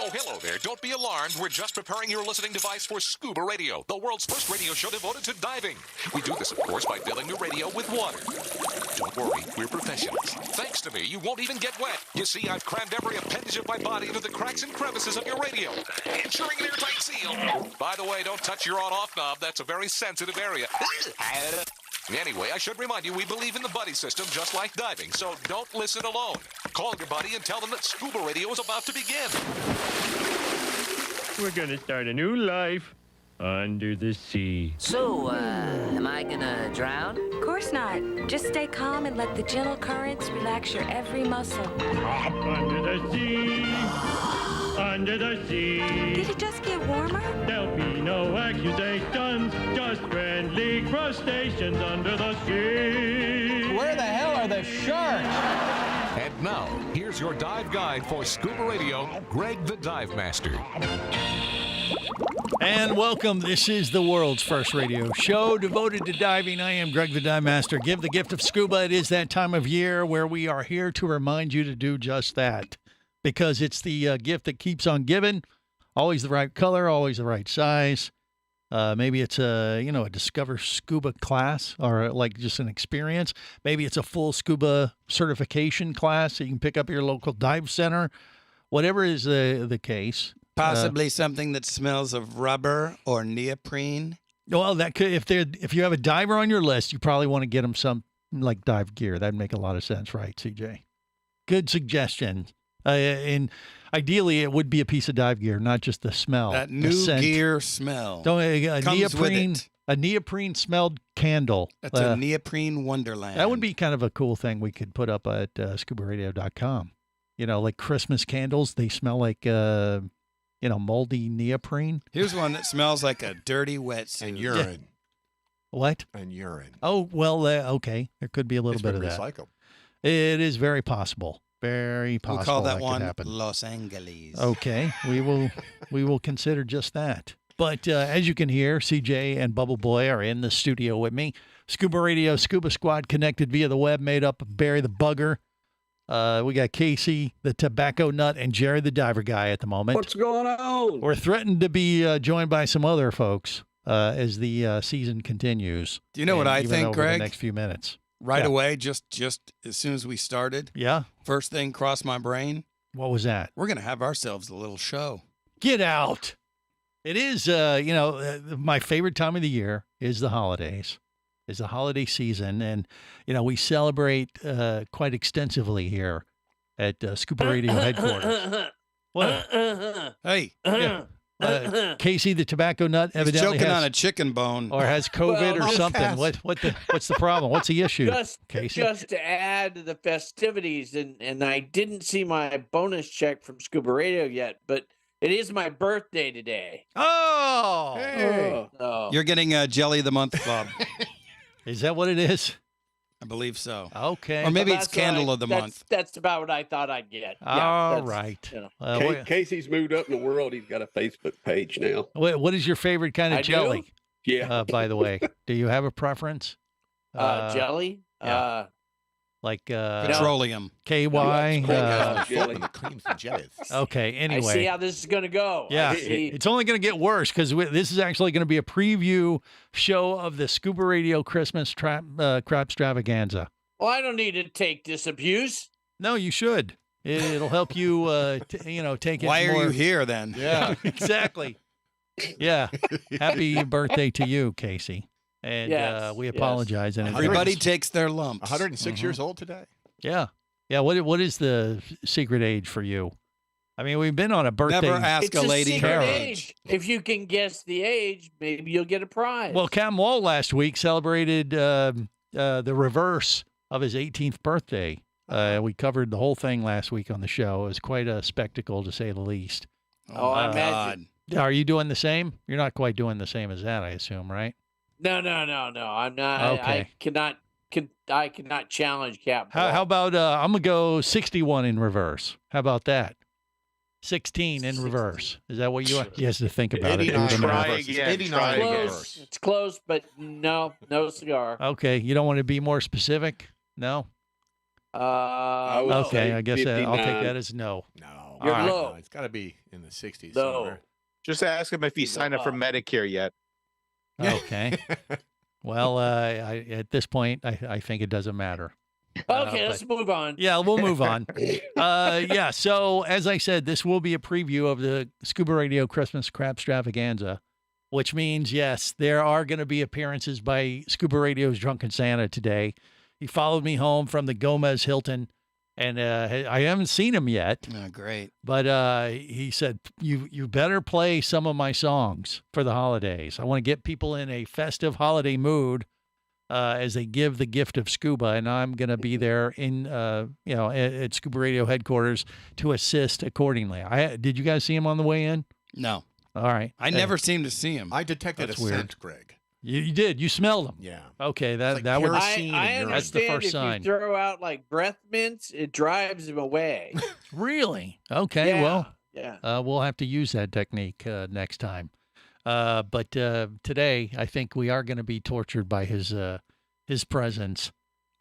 Oh, hello there. Don't be alarmed. We're just preparing your listening device for Scuba Radio, the world's first radio show devoted to diving. We do this, of course, by filling your radio with water. Don't worry, we're professionals. Thanks to me, you won't even get wet. You see, I've crammed every appendage of my body into the cracks and crevices of your radio, ensuring an airtight seal. By the way, don't touch your on-off knob. That's a very sensitive area. Anyway, I should remind you, we believe in the buddy system just like diving, so don't listen alone. Call your buddy and tell them that Scuba Radio is about to begin. We're gonna start a new life under the sea. So, am I gonna drown? Of course not. Just stay calm and let the gentle currents relax your every muscle. Under the sea, under the sea. Did it just get warmer? There'll be no accusations, just friendly crustaceans under the sea. Where the hell are the sharks? And now, here's your dive guide for Scuba Radio, Greg the Dive Master. And welcome. This is the world's first radio show devoted to diving. I am Greg the Dive Master. Give the gift of scuba. It is that time of year where we are here to remind you to do just that, because it's the gift that keeps on giving. Always the right color, always the right size. Maybe it's a Discover Scuba class, or like just an experience. Maybe it's a full scuba certification class that you can pick up at your local dive center. Whatever is the case. Possibly something that smells of rubber or neoprene. Well, that could, if you have a diver on your list, you probably want to get them some like dive gear. That'd make a lot of sense, right, CJ? Good suggestion. And ideally, it would be a piece of dive gear, not just the smell. That new gear smell. Comes with it. A neoprene smelled candle. That's a neoprene wonderland. That would be kind of a cool thing we could put up at ScubaRadio.com. Like Christmas candles. They smell like moldy neoprene. Here's one that smells like a dirty wetsuit. And urine. Yeah. What? And urine. Oh, well, okay. There could be a little bit of that. Recycled. It is very possible. Very possible. We'll call that could one happen. Los Angeles. Okay. We will consider just that. But as you can hear, CJ and Bubble Boy are in the studio with me. Scuba Radio, Scuba Squad connected via the web, made up of Barry the Bugger. We got Casey, the Tobacco Nut, and Jerry, the Diver Guy at the moment. What's going on? We're threatened to be joined by some other folks as the season continues. Do you know what I think, Greg? The next few minutes. Right away, just as soon as we started. Yeah. First thing crossed my brain. What was that? We're going to have ourselves a little show. Get out. It is, my favorite time of the year is the holidays. Is the holiday season, and we celebrate quite extensively here at Scuba Radio headquarters. What? Hey, yeah. Casey the Tobacco Nut evidently choking on a chicken bone, or has COVID or something. What's the problem? What's the issue, Casey? Just to add to the festivities, and I didn't see my bonus check from Scuba Radio yet, but it is my birthday today. Oh, hey. You're getting a Jelly of the Month club. Is that what it is? I believe so. Okay. Or maybe it's Candle of the Month. That's about what I thought I'd get. All right. Casey's moved up in the world. He's got a Facebook page now. What is your favorite kind of jelly? Do? Yeah. By the way, do you have a preference? Jelly? Yeah. Like petroleum. KY. Jelly. The creams and jellies. Okay, anyway. I see how this is going to go. Yeah, it's only going to get worse because this is actually going to be a preview show of the Scuba Radio Christmas Crab Extravaganza. Well, I don't need to take disabuse. No, you should. It'll help you, take it. Why more... are you here then? Yeah, exactly. Yeah. Happy birthday to you, Casey. And we apologize. And everybody takes their lumps. 106 years old today. Yeah. Yeah. What is the secret age for you? I mean, we've been on a birthday. Never ask a lady her age. If you can guess the age, maybe you'll get a prize. Well, Cam Wall last week celebrated the reverse of his 18th birthday. We covered the whole thing last week on the show. It was quite a spectacle, to say the least. I imagine. Are you doing the same? You're not quite doing the same as that, I assume, right? No. I'm not. Okay. I cannot challenge Cap. How about I'm gonna go 61 in reverse? How about that? 16 in reverse. Is that what you want? He has to think about it. 89 close. It's close, but no cigar. Okay, you don't want to be more specific? No. No. Okay, I guess I'll take that as no. No. You're All right. low. It's got to be in the 60s Low. somewhere. Just ask him if he signed up for Medicare yet. Okay. Well, at this point, I think it doesn't matter. Okay, let's move on. Yeah, we'll move on. Yeah, so as I said, this will be a preview of the Scuba Radio Christmas Crap Extravaganza, which means, yes, there are going to be appearances by Scuba Radio's Drunken Santa today. He followed me home from the Gomez Hilton, and I haven't seen him yet. Oh, great. But he said, you better play some of my songs for the holidays. I want to get people in a festive holiday mood as they give the gift of scuba. And I'm going to be there in, at Scuba Radio headquarters to assist accordingly. Did you guys see him on the way in? No. All right. I never seemed to see him. I detected That's a weird. scent, Greg. You did. You smelled him. Yeah. Okay. Like That would. kerosene I and urine. That's the understand first if sign. you throw out like breath mints, it drives him away. Really? Okay. Yeah, Well, yeah. we'll have to use that technique next time. But today, I think we are going to be tortured by his presence,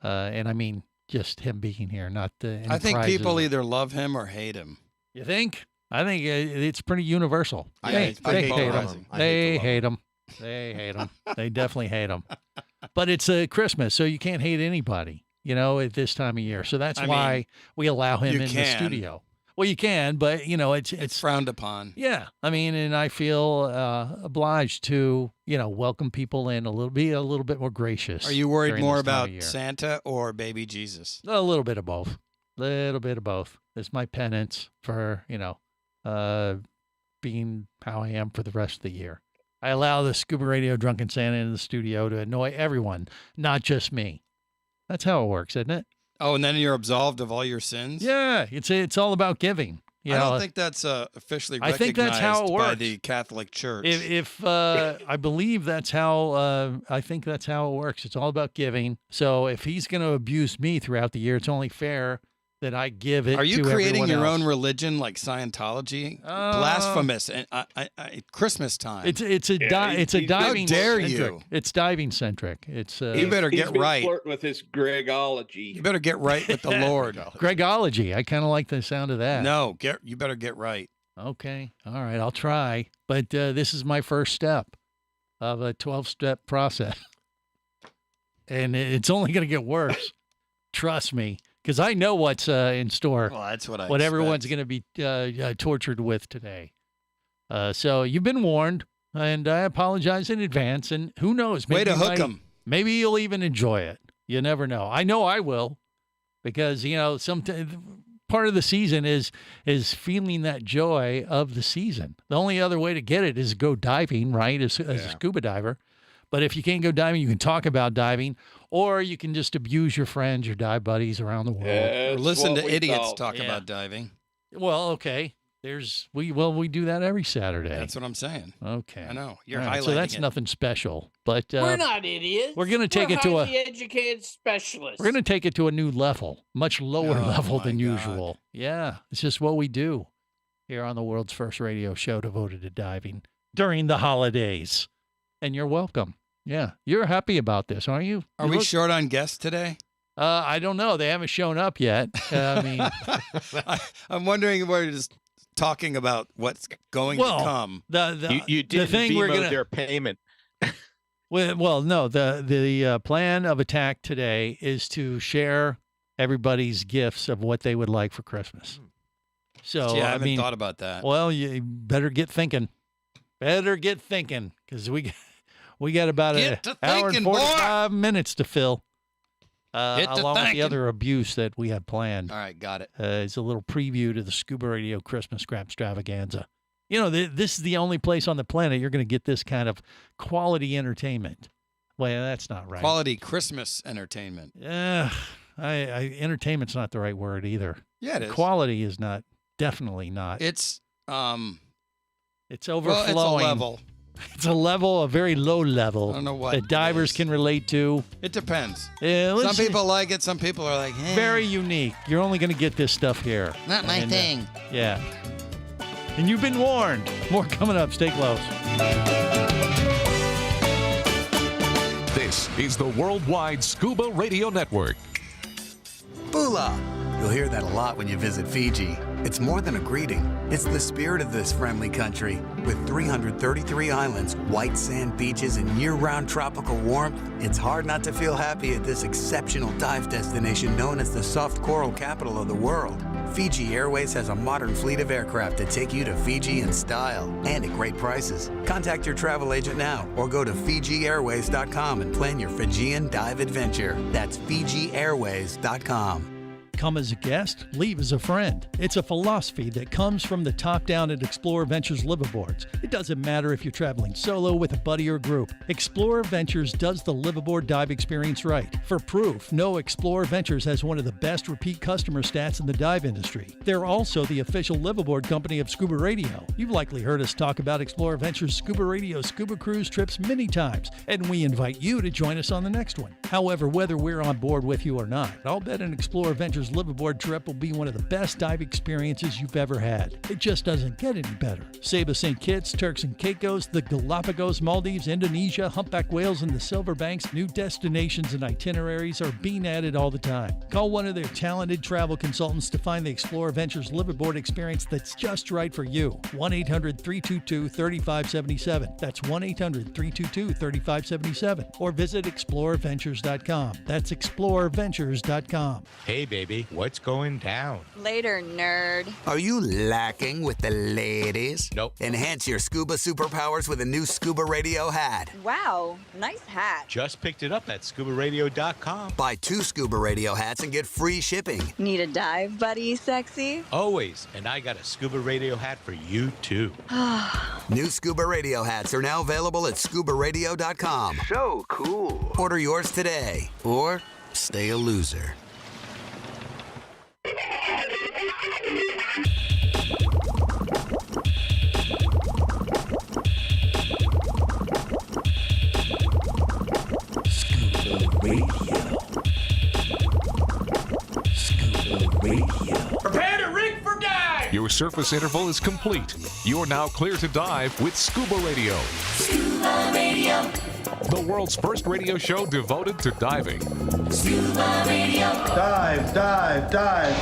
and I mean just him being here, not the. I think people either love him or hate him. You think? I think it's pretty universal. I They hate hate to love him. him. I They hate to love hate him. They hate him. They definitely hate him. But it's Christmas, so you can't hate anybody, at this time of year. So that's why we allow him in the studio. Well, you can, but it's frowned upon. Yeah, I mean, and I feel obliged to welcome people in be a little bit more gracious. Are you worried during more this time about of year. Santa or baby Jesus? A little bit of both. Little bit of both. It's my penance for being how I am for the rest of the year. I allow the Scuba Radio Drunken Santa in the studio to annoy everyone, not just me. That's how it works, isn't it? Oh, and then you're absolved of all your sins? Yeah, it's all about giving. I don't think that's officially I recognized think that's how it by works. the Catholic Church. If I believe that's how I think that's how it works. It's all about giving. So if he's going to abuse me throughout the year, it's only fair that I give it. Are you to creating everyone your else. own religion like Scientology? Blasphemous and Christmas time. It's a diving. How dare centric. you? It's diving centric. It's You better He's get been right. flirting with his Gregology. You better get right with the Lord. Gregology. I kind of like the sound of that. No, you better get right. Okay. All right. I'll try. But this is my first step of a 12-step process. And it's only going to get worse. Trust me. Because I know what's in store. Well, that's what everyone's going to be tortured with today. So you've been warned, and I apologize in advance. And who knows? Way to hook 'em. Maybe you'll even enjoy it. You never know. I know I will, because part of the season is feeling that joy of the season. The only other way to get it is go diving, right? As a scuba diver. But if you can't go diving, you can talk about diving, or you can just abuse your friends, your dive buddies around the world. Or listen to idiots talk Yeah. about diving. Well, okay. We do that every Saturday. That's what I'm saying. Okay. I know. You're All right, highlighting so that's it. nothing special. But We're not idiots. we're gonna take it to a highly educated specialists. we're going to take it to a new level, much lower Oh, level my than God. usual. Yeah, it's just what we do here on the world's first radio show devoted to diving during the holidays. And you're welcome. Yeah, you're happy about this, aren't you? Are You we look- short on guests today? I don't know. They haven't shown up yet. I mean, I'm wondering if we're just talking about what's going to come. You the didn't thing we're veto gonna their payment. well, no. The plan of attack today is to share everybody's gifts of what they would like for Christmas. So Gee, I I haven't mean, thought about that. well, you better get thinking. Because we got about an Get to hour and thinking, boy. 45 minutes to fill. Get to Along with the thinking. other abuse that we have planned. All right, got it. It's a little preview to the Scuba Radio Christmas Scrap Extravaganza. This is the only place on the planet you're going to get this kind of quality entertainment. That's not right. Quality Christmas entertainment. Entertainment's not the right word either. Yeah, it is. Quality is not. Definitely not. It's It's overflowing. Well, it's a level. It's a level, a very low level. I don't know what that it divers is. can relate to. It depends. Some Some people like it. Some people are like, eh. very unique. You're only going to get this stuff here. Not my And, thing. Yeah. And you've been warned. More coming up. Stay close. This is the Worldwide Scuba Radio Network. Bula! You'll hear that a lot when you visit Fiji. It's more than a greeting. It's the spirit of this friendly country. With 333 islands, white sand beaches, and year-round tropical warmth, it's hard not to feel happy at this exceptional dive destination known as the soft coral capital of the world. Fiji Airways has a modern fleet of aircraft that take you to Fiji in style and at great prices. Contact your travel agent now or go to FijiAirways.com and plan your Fijian dive adventure. That's FijiAirways.com. Come as a guest, leave as a friend. It's a philosophy that comes from the top down at Explorer Ventures liveaboards. It doesn't matter if you're traveling solo, with a buddy, or group. Explorer Ventures does the liveaboard dive experience right. For proof, know Explorer Ventures has one of the best repeat customer stats in the dive industry. They're also the official liveaboard company of Scuba Radio. You've likely heard us talk about Explorer Ventures Scuba Radio scuba cruise trips many times, and we invite you to join us on the next one. However, whether we're on board with you or not, I'll bet an Explorer Ventures liveaboard trip will be one of the best dive experiences you've ever had. It just doesn't get any better. Saba St. Kitts, Turks and Caicos, the Galapagos, Maldives, Indonesia, humpback whales, and the Silver Banks, new destinations and itineraries are being added all the time. Call one of their talented travel consultants to find the Explorer Ventures liveaboard experience that's just right for you. 1-800-322-3577. That's 1-800-322-3577. Or visit explorerventures.com. That's explorerventures.com. Hey, baby, what's going down? Later, nerd. Are you lacking with the ladies? Nope. Enhance your scuba superpowers with a new Scuba Radio hat. Wow, nice hat. Just picked it up at ScubaRadio.com. Buy 2 Scuba Radio hats and get free shipping. Need a dive buddy, sexy? Always. And I got a Scuba Radio hat for you, too. New Scuba Radio hats are now available at ScubaRadio.com. So cool. Order yours today, or stay a loser. Prepare to rig for dive! Your surface interval is complete. You're now clear to dive with Scuba Radio. Scuba Radio. The world's first radio show devoted to diving. Scuba Radio. Dive, dive, dive.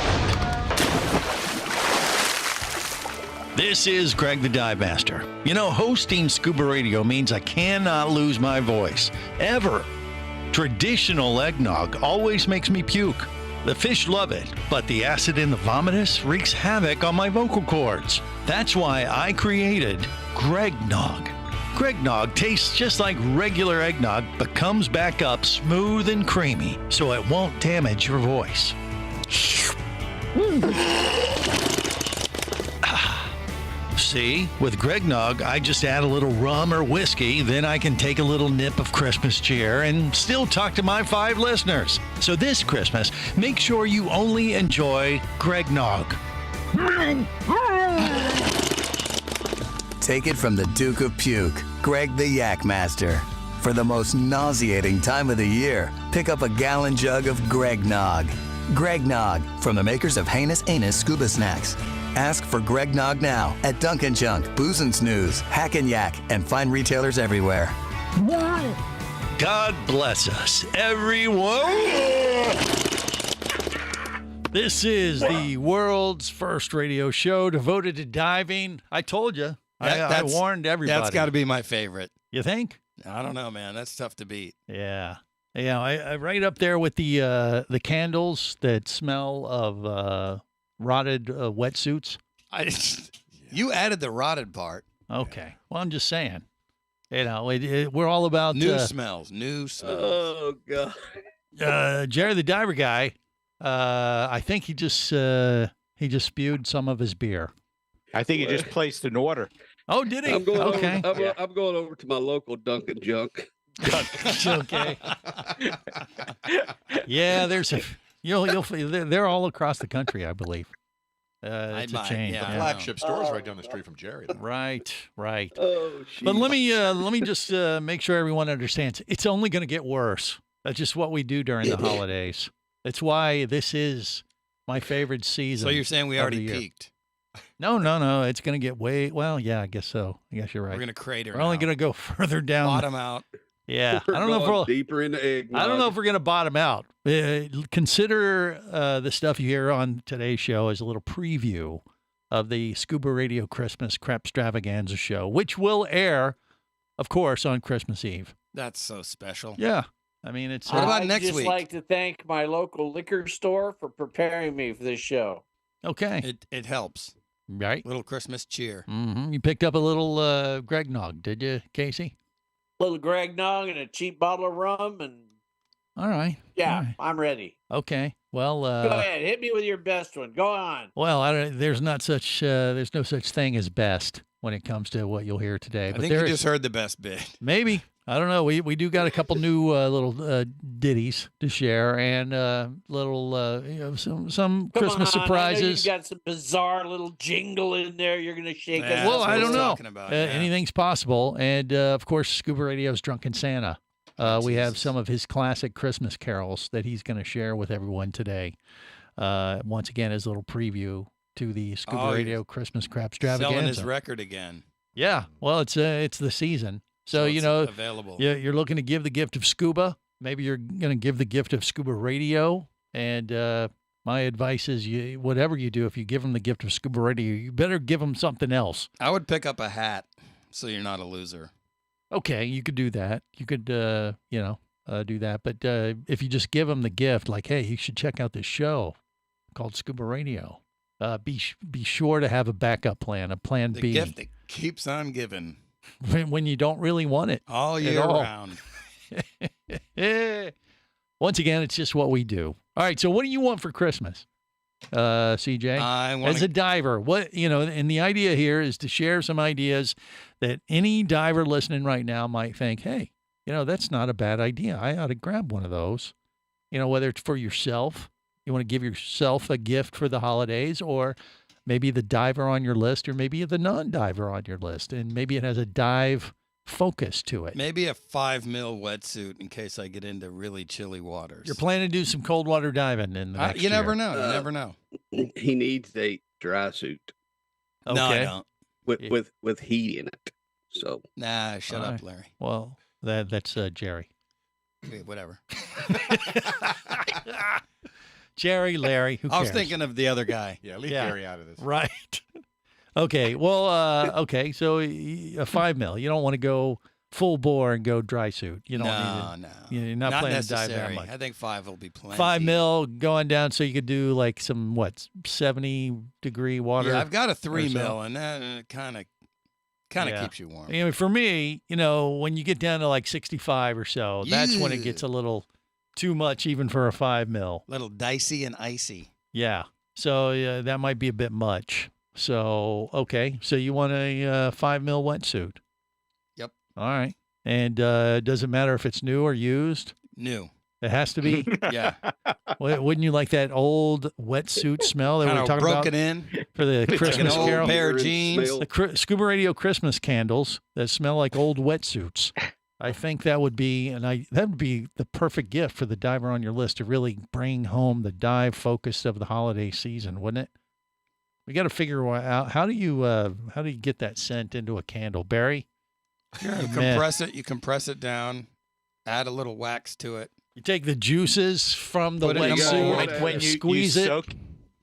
This is Greg the Dive Master. You know, hosting Scuba Radio means I cannot lose my voice. Ever. Traditional eggnog always makes me puke. The fish love it, but the acid in the vomitus wreaks havoc on my vocal cords. That's why I created Gregnog. Gregnog tastes just like regular eggnog, but comes back up smooth and creamy, so it won't damage your voice. See, with Gregnog, I just add a little rum or whiskey, then I can take a little nip of Christmas cheer and still talk to my 5 listeners. So this Christmas, make sure you only enjoy Gregnog. Take it from the Duke of Puke, Greg the Yak Master. For the most nauseating time of the year, pick up a gallon jug of Gregnog. Gregnog, from the makers of Heinous Anus Scuba Snacks. Ask for Gregnog now at Dunkin' Junk, Booze and Snooze, Hack and Yak, and fine retailers everywhere. God bless us, everyone. This is the world's first radio show devoted to diving. I told you. I warned everybody. That's got to be my favorite. You think? I don't know, man. That's tough to beat. Yeah. Yeah, I right up there with the candles that smell of rotted wetsuits. You added the rotted part. Okay. Well, I'm just saying. You know, we're all about new smells. New smells. Oh God. Jerry the diver guy. I think he just spewed some of his beer. I think he just placed an order. Oh, did he? I'm going okay. over, I'm going over to my local Dunkin' Junk. Okay. Yeah, there's a you'll they're all across the country, I believe. It's a chain. The flagship store is right down the street from Jerry. Though. Right. Oh, but let me just make sure everyone understands. It's only going to get worse. That's just what we do during the holidays. That's why this is my favorite season. So you're saying we already peaked? No. It's going to get well, yeah, I guess so. I guess you're right. We're going to crater. We're only going to go further down. Bottom out. Yeah, We're I don't know if going we'll deeper into eggnog. I don't know if we're going to bottom out. Consider the stuff you hear on today's show as a little preview of the Scuba Radio Christmas Crap Extravaganza show, which will air, of course, on Christmas Eve. That's so special. Yeah. I mean, it's. What about next I'd just week? like to thank my local liquor store for preparing me for this show. Okay. It helps. Right. Little Christmas cheer. Mm-hmm. You picked up a little Greg Nog, did you, Casey? Little Greg Nog and a cheap bottle of rum, and All right. yeah, All right. I'm ready. Okay. Well. Go ahead, hit me with your best one. Go on. Well, there's no such thing as best when it comes to what you'll hear today. I But think you just heard the best bit. maybe. I don't know. We do got a couple new little ditties to share and little some Come Christmas on, surprises. I know you got some bizarre little jingle in there. You're gonna shake Yeah, us. Well, that's I what don't we're know. talking about, yeah. Anything's possible. And, of course, Scuba Radio's Drunken Santa. We have some of his classic Christmas carols that he's going to share with everyone today. Once again, as a little preview to the Scuba Radio Christmas Crap Extravaganza. Selling his record again. Yeah. Well, it's the season. So, it's you know, available. you're looking to give the gift of scuba. Maybe you're going to give the gift of Scuba Radio. And my advice is whatever you do, if you give them the gift of Scuba Radio, you better give them something else. I would pick up a hat so you're not a loser. Okay, you could do that. You could, do that. But if you just give them the gift, like, hey, you should check out this show called Scuba Radio. Be sure to have a backup plan, a plan The B. gift that keeps on giving. When you don't really want it. All year round. Once again, it's just what we do. All right, so what do you want for Christmas, CJ? As a diver, and the idea here is to share some ideas that any diver listening right now might think, hey, that's not a bad idea. I ought to grab one of those. Whether it's for yourself, you want to give yourself a gift for the holidays, or maybe the diver on your list, or maybe the non-diver on your list, and maybe it has a dive focus to it. Maybe a 5 mil wetsuit in case I get into really chilly waters. You're planning to do some cold water diving in the next You year. never know. You never know. He needs a dry suit. Okay. No, I don't. With heat in it. So Nah, shut All up, right. Larry. Well, that's Jerry. Okay, whatever. Jerry, Larry, who cares? I was thinking of the other guy. Yeah, leave Yeah. Gary out of this. Right. Okay. Well, okay. So a 5 mil. You don't want to go full bore and go dry suit. You don't need it. No. You're not planning to dive necessary. that much. I think 5 will be plenty. 5 mil going down, so you could do like some 70-degree water. Yeah, I've got a 3 or so. mil, and that kind of Yeah. keeps you warm. For me, when you get down to like 65 or so, that's when it Yeah. gets a little too much, even for a 5 mil. Little dicey and icy. Yeah. So that might be a bit much. So, okay. So you want a 5 mil wetsuit. Yep. All right. And does it matter if it's new or used? New. It has to be. Yeah. Wouldn't you like that old wetsuit smell that we were Kind of talking about broken in. for the Like Christmas an old carol? pair of jeans. The Scuba Radio Christmas candles that smell like old wetsuits. I think that would be, that would be the perfect gift for the diver on your list to really bring home the dive focus of the holiday season, wouldn't it? We got to figure out how do you get that scent into a candle, Barry? You compress it down, add a little wax to it. You take the juices from the Put it in a mold. wetsuit, When you squeeze it.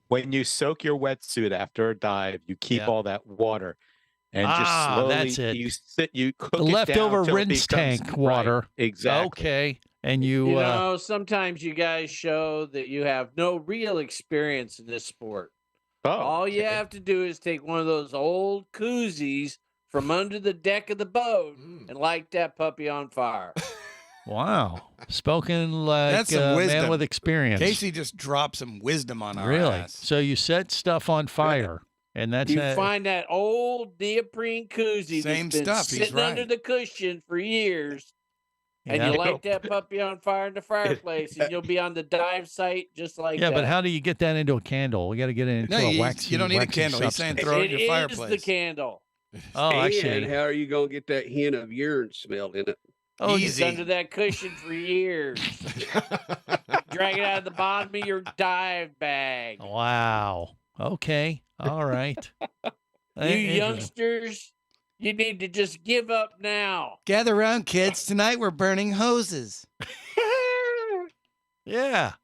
When you soak your wetsuit after a dive, you keep all that water, and just slowly that's it. you cook The it down leftover till it rinse becomes- tank water. Right, exactly. Okay. And You know, sometimes you guys show that you have no real experience in this sport. Oh, All you have to do is take one of those old koozies from under the deck of the boat and light that puppy on fire. Wow. Spoken like That's some a wisdom. man with experience. Casey just dropped some wisdom on our Really? ass. So you set stuff on fire, and that's You it. find that old neoprene koozie Same that's been stuff, he's sitting under right. the cushion for years, and Yeah. you light that puppy on fire in the fireplace, and you'll be on the dive site just like Yeah, that. but how do you get that into a candle? We got to get it into No, a you waxy. don't need a waxy candle. He's saying substance. throw it in your It is fireplace. the candle. Oh, I and see. how are you gonna get that hint of urine smell in it? Oh, It's under that cushion for years. Drag it out of the bottom of your dive bag. Wow. Okay. All right. You youngsters, You need to just give up now. Gather around, kids. Tonight we're burning hoses. Yeah.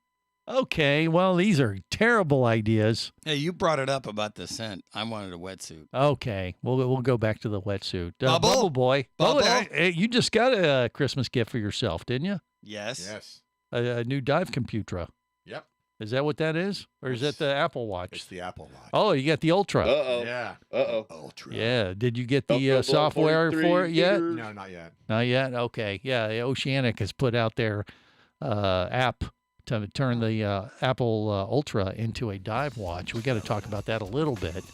Okay. Well, these are terrible ideas. Hey, you brought it up about the scent. I wanted a wetsuit. Okay. We'll go back to the wetsuit. Bubble? Boy. Bubble? You just got a Christmas gift for yourself, didn't you? Yes. Yes. A new dive computer. Yep. Is that what that is? Or is that the Apple Watch? It's the Apple Watch. Oh, you got the Ultra. Uh-oh. Yeah. Uh-oh. Ultra. Yeah. Did you get the Ultra software for it yet? No, not yet. Not yet? Okay. Yeah. Oceanic has put out their app to turn the Apple Ultra into a dive watch. We got to talk about that a little bit.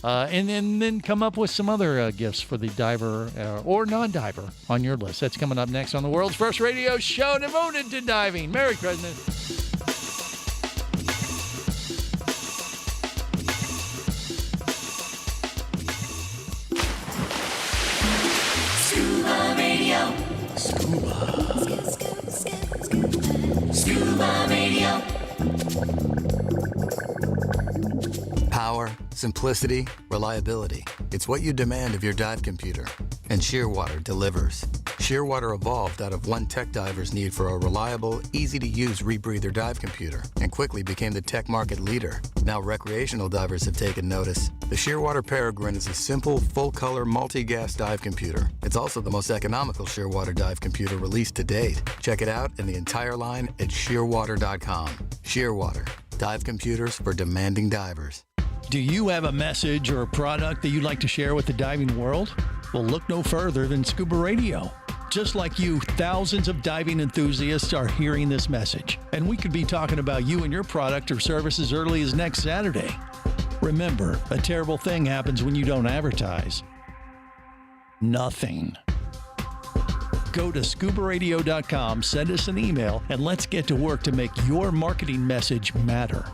And then come up with some other gifts for the diver or non-diver on your list. That's coming up next on the world's first radio show devoted to diving. Merry Christmas. Scuba Radio. Scuba Radio. Power, simplicity, reliability. It's what you demand of your dive computer. And Shearwater delivers. Shearwater evolved out of one tech diver's need for a reliable, easy-to-use rebreather dive computer and quickly became the tech market leader. Now recreational divers have taken notice. The Shearwater Peregrine is a simple, full-color, multi-gas dive computer. It's also the most economical Shearwater dive computer released to date. Check it out and the entire line at shearwater.com. Shearwater, dive computers for demanding divers. Do you have a message or a product that you'd like to share with the diving world? Well, look no further than Scuba Radio. Just like you, thousands of diving enthusiasts are hearing this message, and we could be talking about you and your product or service as early as next Saturday. Remember, a terrible thing happens when you don't advertise. Nothing. Go to ScubaRadio.com, send us an email, and let's get to work to make your marketing message matter.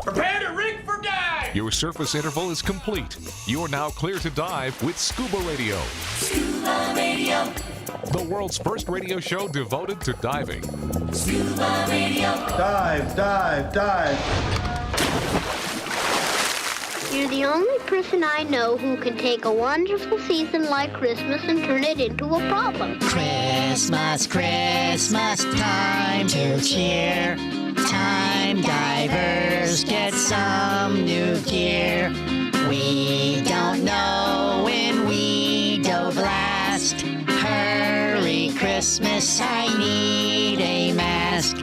Prepare to rig for dive. Your surface interval is complete. You're now clear to dive with Scuba Radio. Scuba Radio. The world's first radio show devoted to diving. Scuba Radio. Dive, dive, dive. You're the only person I know who can take a wonderful season like Christmas and turn it into a problem. Christmas, Christmas, time to cheer. Time divers get some new gear. We don't know when we dove last. Hurry, Christmas, I need a mask.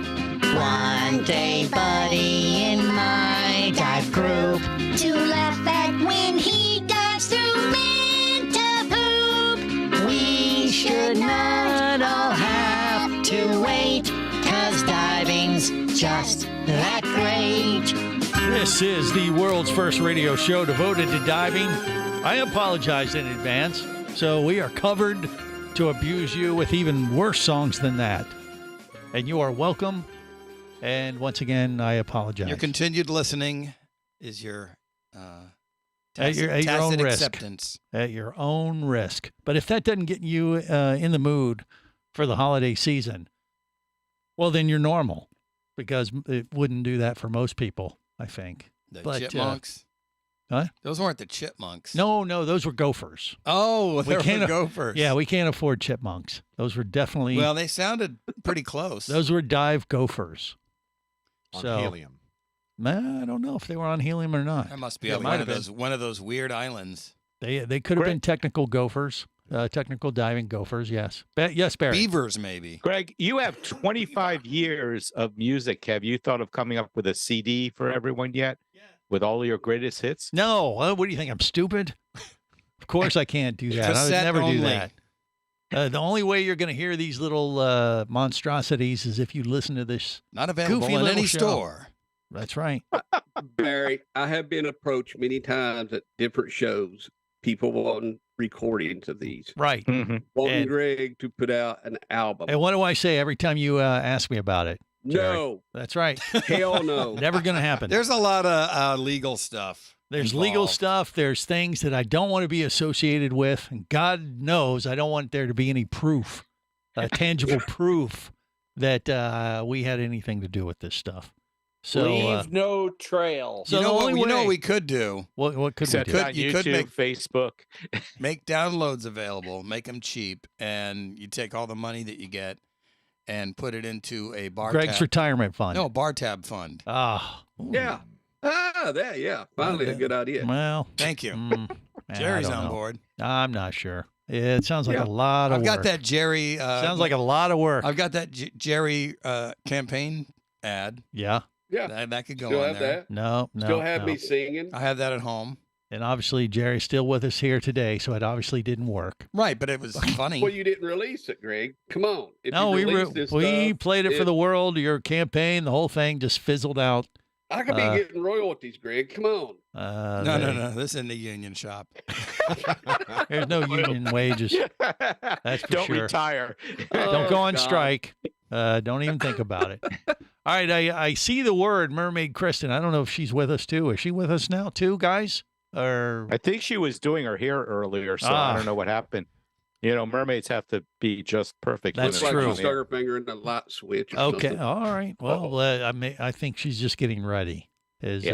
Want a buddy in my dive group to laugh at when he dives through Manta poop. We should not all have to wait, 'cause diving's just that great. This is the world's first radio show devoted to diving. I apologize in advance. So we are covered to abuse you with even worse songs than that. And you are welcome. And once again, I apologize. Your continued listening is your at your own acceptance. Risk. At your own risk. But if that doesn't get you in the mood for the holiday season, well, then you're normal, because it wouldn't do that for most people, I think. The chipmunks? Huh? Those weren't the chipmunks. No, those were gophers. Oh, they were gophers. Yeah, we can't afford chipmunks. Those were definitely... Well, they sounded pretty close. Those were dive gophers. On helium. I don't know if they were on helium or not. That must be on one of those weird islands. They could have been technical gophers, technical diving gophers. Yes, yes, Barry. Beavers, maybe. Greg, you have 25 years of music. Have you thought of coming up with a CD for everyone yet? Yeah. With all your greatest hits? No. What do you think? I'm stupid? Of course I can't do that. I would never do that. The only way you're going to hear these little monstrosities is if you listen to this. Not available in any store. That's right. Barry, I have been approached many times at different shows. People want recordings of these. Right. Wanting Greg to put out an album. And what do I say every time you ask me about it? Jerry? No. That's right. Hell no. Never going to happen. There's a lot of legal stuff. There's legal stuff. There's things that I don't want to be associated with. And God knows I don't want there to be any proof, tangible proof that we had anything to do with this stuff. So leave no trail. So you know what we could do? What could we do? You could make Facebook, make downloads available, make them cheap, and you take all the money that you get and put it into a bar. Greg's retirement fund. No, bar tab fund. Ah, yeah. Yeah. Finally, a good idea. Well, thank you. I Jerry's don't on know. board. I'm not sure. It sounds like a lot of I've work. got that Jerry. Sounds like a lot of work. I've got that Jerry campaign ad. Yeah. Yeah. That could go Still on have there. that? No. Still have me singing. I have that at home. And obviously, Jerry's still with us here today, so it obviously didn't work. Right, but it was funny. Well, you didn't release it, Greg. Come on. If No, you we release this we stuff, played it for the world. Your campaign, the whole thing just fizzled out. I could be getting royalties, Greg. Come on. No. This isn't the union shop. There's no union wages. That's for don't sure. retire. Don't go on God. strike. Don't even think about it. All right, I see the word Mermaid Kristen. I don't know if she's with us too. Is she with us now too, guys? Or I think she was doing her hair earlier, so I don't know what happened. You know, mermaids have to be just perfect. That's Looks true. like she stuck her finger in the light switch. Or okay, something. all right. Well, I think she's just getting ready. Is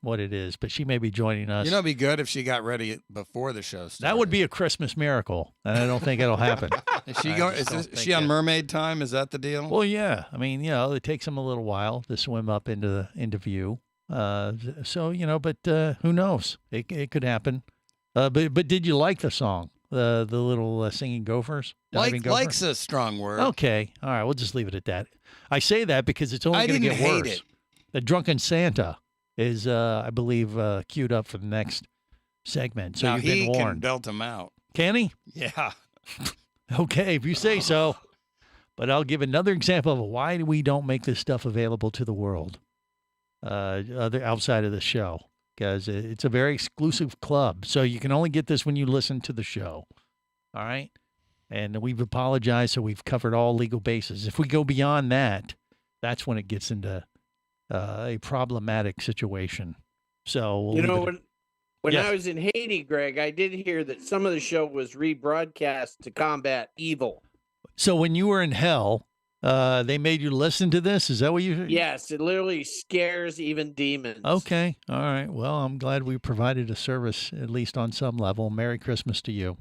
what it is, but she may be joining us. You know, it'd be good if she got ready before the show started. That would be a Christmas miracle, and I don't think it'll happen. Is she on mermaid time? Is that the deal? Well, yeah. I mean, it takes them a little while to swim up into view. So but who knows? It could happen. But did you like the song? The little singing gophers? Diving gopher? Like's a strong word. Okay. All right. We'll just leave it at that. I say that because it's only I going to didn't get hate worse. it. The Drunken Santa is, I believe, queued up for the next segment. So now you've he been can warned. belt him out. Can he? Yeah. Okay, if you say so. But I'll give another example of why we don't make this stuff available to the world, outside of the show, because it's a very exclusive club. So you can only get this when you listen to the show. All right? And we've apologized, so we've covered all legal bases. If we go beyond that, that's when it gets into a problematic situation. So when I was in Haiti, Greg, I did hear that some of the show was rebroadcast to combat evil. So when you were in hell, they made you listen to this? Is that what you? Yes, it literally scares even demons. Okay, all right. Well, I'm glad we provided a service at least on some level. Merry Christmas to you.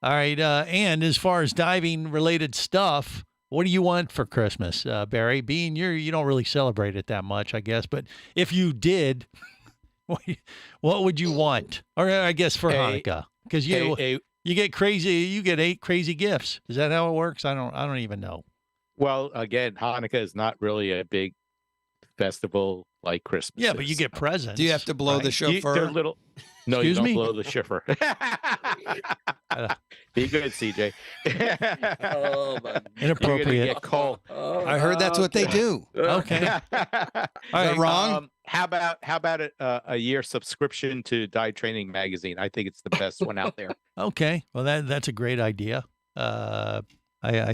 All right, and as far as diving related stuff, what do you want for Christmas, Barry? Being you don't really celebrate it that much, I guess. But if you did, what would you want? Or I guess for Hanukkah, because you get crazy. You get 8 crazy gifts. Is that how it works? I don't even know. Well, again, Hanukkah is not really a big festival like Christmas. Yeah, but you get presents. Do you have to blow the shofar? They're little. No, Excuse you don't me? blow the shofar. Be good, CJ. Oh, my. Inappropriate. You're gonna get cold. I heard that's what they do. Okay. Is that wrong? How about a year subscription to Dive Training Magazine? I think it's the best one out there. Okay. Well, that's a great idea. I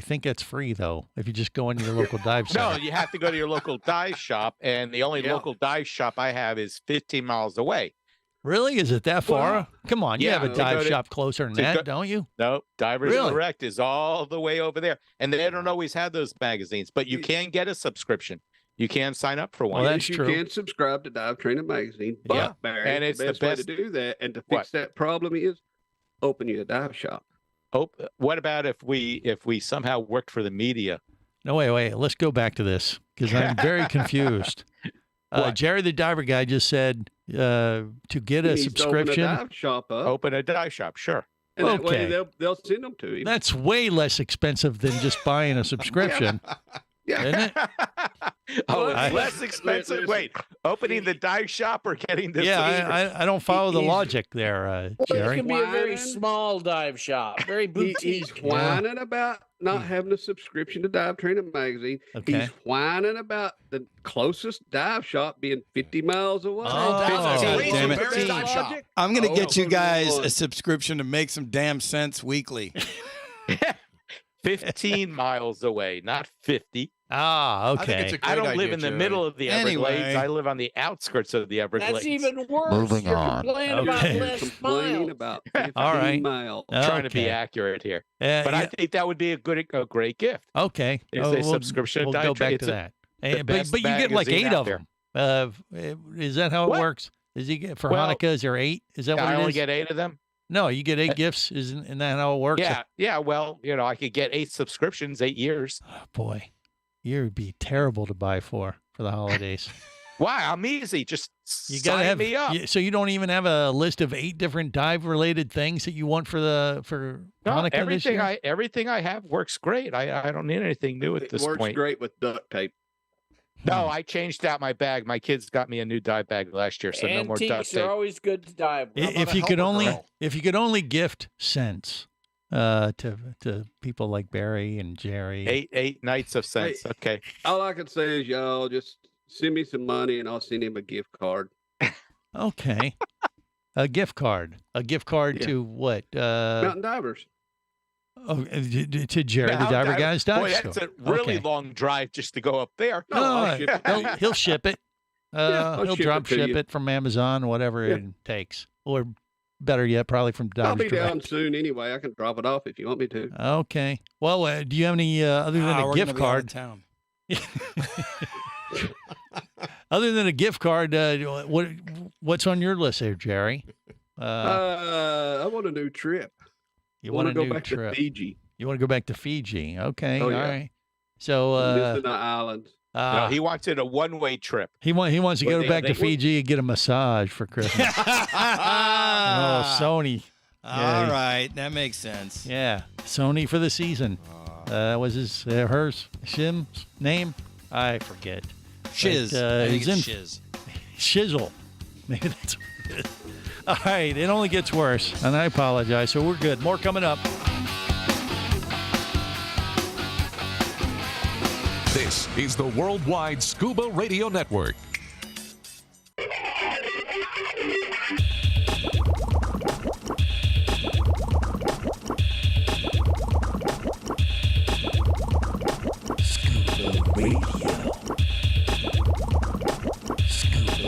think that's free though. If you just go into your local dive No, center. you have to go to your local dive shop, and the only local dive shop I have is 15 miles away. Really? Is it that far? Well, Come on, you yeah, have a to dive go to- shop closer than to that, go- don't you? No, Divers Really? Direct is all the way over there, and they don't always have those magazines, but you can get a subscription. You can sign up for one. Well, that's You true. can subscribe to Dive Training Magazine, but Yeah. Barry, And it's the the best way best- to do that and to fix What? that problem is open you a dive shop. Oh, what about if we somehow worked for the media? No, wait. Let's go back to this because I'm very confused. What? Jerry the diver guy just said to get He a needs to subscription. open a dive shop up, Open a dive shop, sure. and that way Okay. they'll send them to him. That's way less expensive than just buying a subscription, isn't it? Oh, I- it's less expensive. Wait, opening the dive shop or getting the Yeah, I don't follow the He's- logic there, It Jerry. can be a very Whining. small dive shop, very He's boutique. whining about not having a subscription to Dive Training Magazine. Okay. He's whining about the closest dive shop being 50 miles away. Oh, God damn it. Barry's dive shop. I'm going to Oh, get you oh, guys oh. a subscription to make some damn sense weekly. 15 miles away, not 50. Ah, I think okay. it's a great I don't live idea, in the Jerry. middle of the Anyway. Everglades. I live on the outskirts of the Everglades. That's even worse. Moving You're on. complaining about Okay. less Complain miles. about 15 All right. miles. Trying to be Okay. accurate here. But But I think that would be a great gift. okay. It's a subscription We'll to go Dietary. back It's to a- that. the But best you get like magazine 8 out of them. Is that how it What? works? Does he get for Well, Hanukkah? Is there 8? Is that what I it only is? get 8 of them. No, you get 8 gifts. Isn't that how it works? Yeah. Well, I could get 8 subscriptions, 8 years. Oh, boy, you'd be terrible to buy for the holidays. Why? I'm easy. Just You gotta sign have me up. So you don't even have a list of 8 different dive related things that you want for No, Hanukkah this everything year? everything I have works great. I don't need anything new at It this works point. great with duct tape. No, I changed out my bag. My kids got me a new dive bag last year, so no more duct Antiques tape. are always good to dive with. If you could only girl? gift sense to people like Barry and Jerry. 8 nights of sense. Hey. Okay. All I can say is, y'all just send me some money and I'll send him a gift card. Okay. A gift card. A gift card Yeah. to what? Mountain divers. To Jerry the Diver Guy's dive Boy, store. that's a really Okay. long drive just to go up there. No, I'll No, ship it to you. he'll ship it. I'll He'll ship drop it to ship you. it from Amazon, whatever Yeah. it takes, or better yet, probably from I'll Divers be down Direct. soon anyway. I can drop it off if you want me to. Okay. Well, do you have any other than a we're gift gonna be out card? of town. Other than a gift card, what's on your list there, Jerry? I want a new trip. You want to a go new back trip. to Fiji. You want to go back to Fiji? Okay. Oh, All yeah. right. So Missing the islands. No, he wants it a one-way trip. he wants to Well, go they- back to they- Fiji and get a massage for Christmas. Oh, Sony. All right, that makes sense. Yeah, Sony for the season. That was hers, Shim's name? I forget. Shiz. But, I think he's it's in Shiz. Shizzle. Maybe that's what it is. All right, it only gets worse, and I apologize. So we're good. More coming up. This is the Worldwide Scuba Radio Network.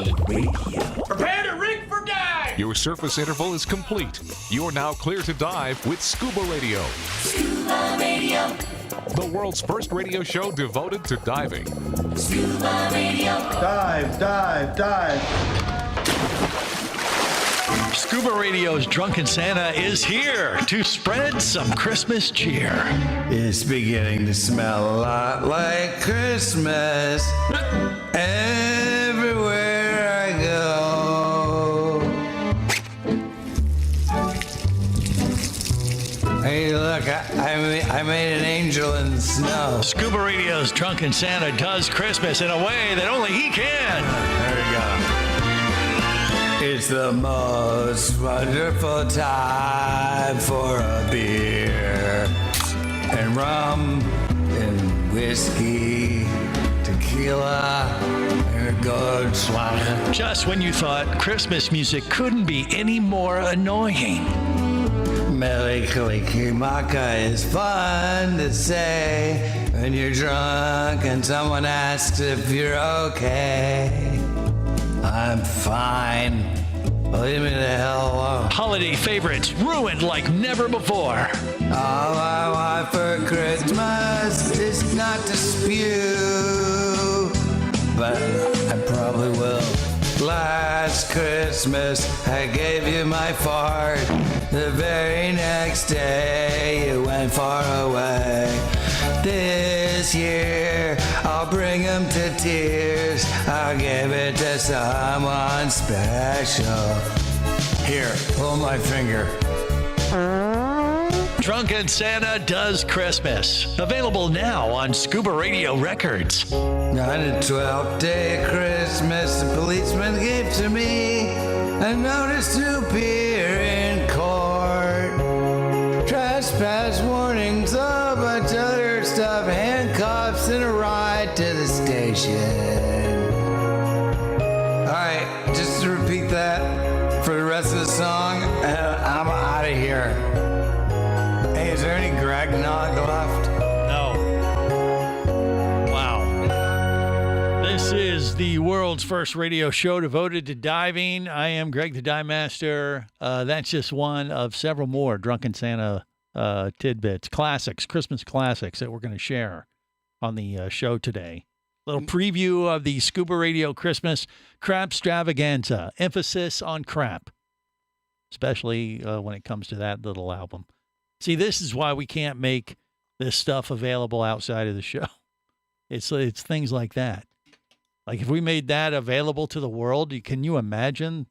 Prepare to rig for dive. Your surface interval is complete. You're now clear to dive with Scuba Radio, Scuba Radio. the world's first radio show devoted to diving. Scuba Radio. Dive, dive, dive. Scuba Radio's Drunken Santa is here to spread some Christmas cheer. It's beginning to smell a lot like Christmas everywhere I go. Hey, look, I made an angel in the snow. Scuba Radio's Drunken Santa does Christmas in a way that only he can. There we go. It's the most wonderful time for a beer and rum and whiskey, tequila, and a Goldschlager. Just when you thought Christmas music couldn't be any more annoying. Mele Kalikimaka is fun to say when you're drunk and someone asks if you're okay. I'm fine. Leave me the hell alone. Holiday favorites ruined like never before. All I want for Christmas is not to spew, but I probably will. Last Christmas, I gave you my fart. The very next day, you went far away. This year, I'll bring him to tears. I'll give it to someone special. Here, pull my finger. Drunken Santa Does Christmas. Available now on Scuba Radio Records. On the 12th day of Christmas, the policeman gave to me a notice to appear in court. Trespass warnings, a bunch of other stuff, handcuffs, and a ride to the station. Alright, just to repeat that for the rest of the song, and I'm out of here. Hey, is there any Greg Nog left? the world's first radio show devoted to diving. I am Greg the Dive Master. That's just one of several more Drunken Santa tidbits, classics, Christmas classics that we're going to share on the show today. Little preview of the Scuba Radio Christmas Crap Stravaganza. Emphasis on crap, especially when it comes to that little album. See, this is why we can't make this stuff available outside of the show. It's things like that. Like if we made that available to the world, can you imagine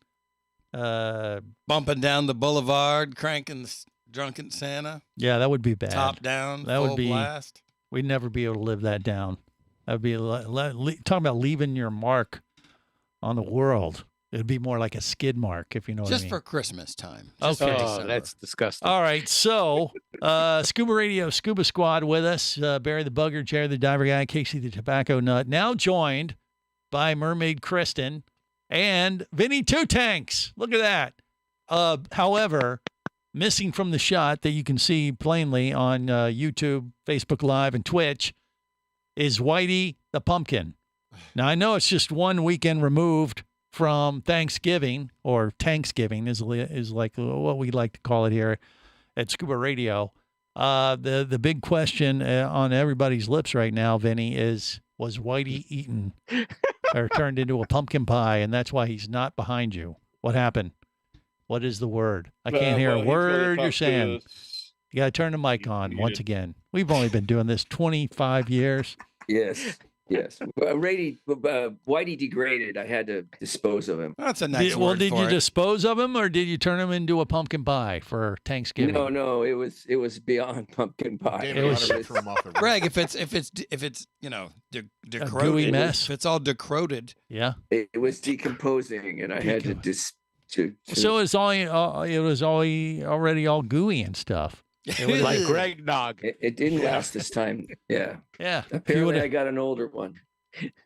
bumping down the boulevard, cranking the Drunken Santa? Yeah, that would be bad. Top down, that full would be blast. We'd never be able to live that down. That would be talking about leaving your mark on the world. It'd be more like a skid mark, if you know what I mean. Just for Christmas time. Okay. Oh, that's disgusting. All right, so Scuba Radio, Scuba Squad with us. Barry the Bugger, Jerry the Diver Guy, Casey the Tobacco Nut. Now joined by Mermaid Kristen and Vinny Two Tanks. Look at that. However, missing from the shot that you can see plainly on YouTube, Facebook Live, and Twitch is Whitey the Pumpkin. Now, I know it's just one weekend removed from Thanksgiving, or Tanksgiving is like what we like to call it here at Scuba Radio. The big question on everybody's lips right now, Vinny, was Whitey eaten or turned into a pumpkin pie, and that's why he's not behind you? What happened? What is the word? I can't hear a word you're saying. You got to turn the mic on once again. We've only been doing this 25 years. Yes. Whitey degraded. I had to dispose of him. That's a nice word. Well, did for you it. dispose of him, or did you turn him into a pumpkin pie for Thanksgiving? No, it was beyond pumpkin pie. It was Greg, if it's decroded, gooey mess. if it's all decroded, yeah, it was decomposing, and I had to So it's it was already all gooey and stuff. It was like Greg Nog. It didn't last this time. Yeah. Yeah. Apparently, I got an older one.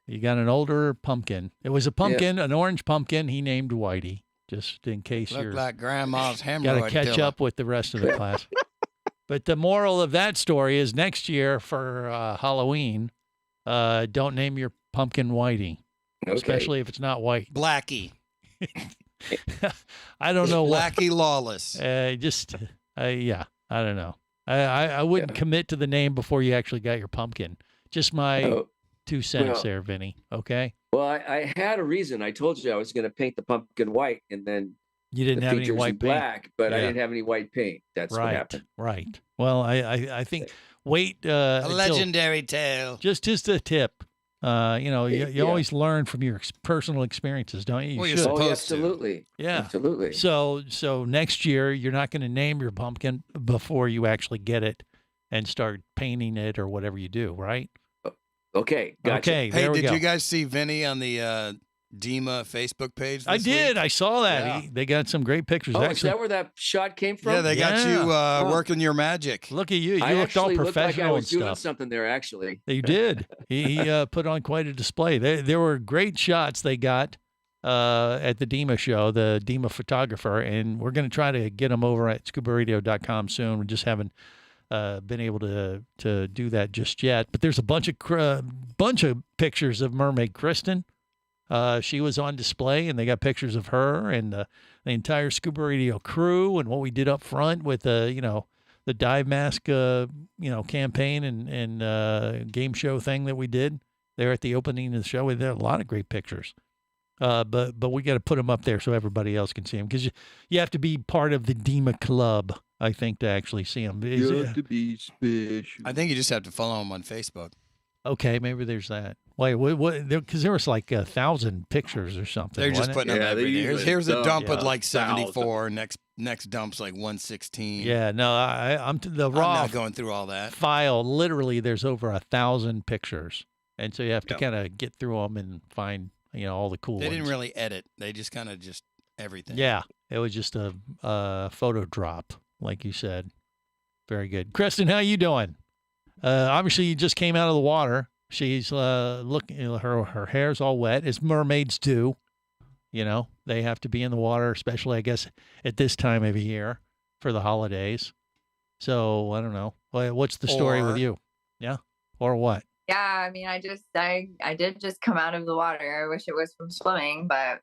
You got an older pumpkin. It was a pumpkin, an orange pumpkin. He named Whitey, just in case looked you're like Grandma's hemorrhoid. got to catch pillow. up with the rest of the class. But the moral of that story is next year for Halloween, don't name your pumpkin Whitey, especially if it's not white. Blackie. I don't know. Blackie Lawless. Yeah. I don't know. I wouldn't commit to the name before you actually got your pumpkin. Just my 2 cents there, Vinny. Okay. Well, I had a reason. I told you I was going to paint the pumpkin white, and then you didn't have any white paint. Black, but I didn't have any white paint. That's what happened. Right. Well, I think wait. A legendary tale. Just a tip. You always learn from your personal experiences, don't you? You're supposed to. Absolutely. Yeah. Absolutely. So next year you're not going to name your pumpkin before you actually get it and start painting it or whatever you do, right? Okay. Gotcha. Okay. Hey, there we did go. you guys see Vinny on the DEMA Facebook page? I did. Week? I saw that. Yeah. They got some great pictures. Oh, actually. is that where that shot came from? Yeah, they got you working your magic. Look at you. You I looked all actually professional looked like I was and doing stuff. something there, actually. You did. He put on quite a display. There were great shots they got at the DEMA show, the DEMA photographer, and we're going to try to get them over at ScubaRadio.com soon. We just haven't been able to do that just yet. But there's a bunch of pictures of Mermaid Kristen. She was on display, and they got pictures of her and the entire Scuba Radio crew and what we did up front with the dive mask campaign and game show thing that we did there at the opening of the show. There are a lot of great pictures. But we got to put them up there so everybody else can see them, because you have to be part of the DEMA club, I think, to actually see them. You have to be special. I think you just have to follow him on Facebook. Okay, maybe there's that. Wait, what? Because there was like 1,000 pictures or something. They're just putting them every day. Here's a dump with like 74. 1,000. Next dump's like 116. Yeah, no, I'm the raw. I'm not going through all that file. Literally, there's over 1,000 pictures, and so you have to kind of get through them and find all the cool. They didn't really edit. They just kind of just everything. Yeah, it was just a photo drop, like you said. Very good, Kristen. How you doing? Obviously, you just came out of the water. She's looking. Her hair's all wet, as mermaids do. They have to be in the water, especially, I guess, at this time of year for the holidays. So I don't know. What's the story with you? Yeah, or what? Yeah, I mean, I did just come out of the water. I wish it was from swimming, but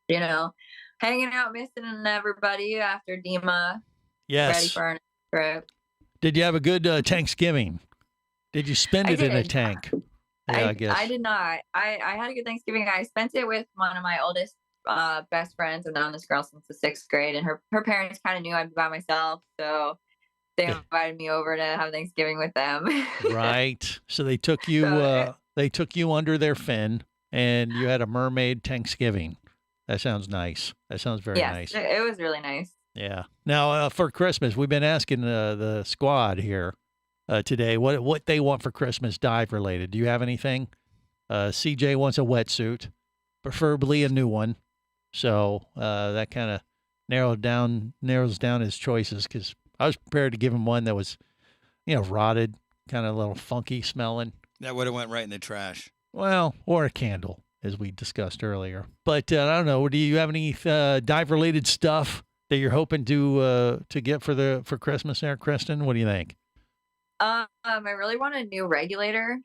hanging out, missing everybody after Dima. Yes. Ready for our next trip. Did you have a good Thanksgiving? Did you spend it in a tank? Yeah, I guess. I did not. I had a good Thanksgiving. I spent it with one of my oldest best friends. I've known this girl since the 6th grade, and her parents kind of knew I'd be by myself, so they invited me over to have Thanksgiving with them. Right. So they took you under their fin, and you had a mermaid Thanksgiving. That sounds nice. That sounds very nice. It was really nice. Yeah. Now for Christmas, we've been asking the squad here today what they want for Christmas dive related. Do you have anything? CJ wants a wetsuit, preferably a new one. So that kind of narrows down his choices, because I was prepared to give him one that was, rotted, kind of a little funky smelling. That would have went right in the trash. Well, or a candle, as we discussed earlier. But I don't know. Do you have any dive-related stuff that you're hoping to get for Christmas there, Kristen? What do you think? I really want a new regulator.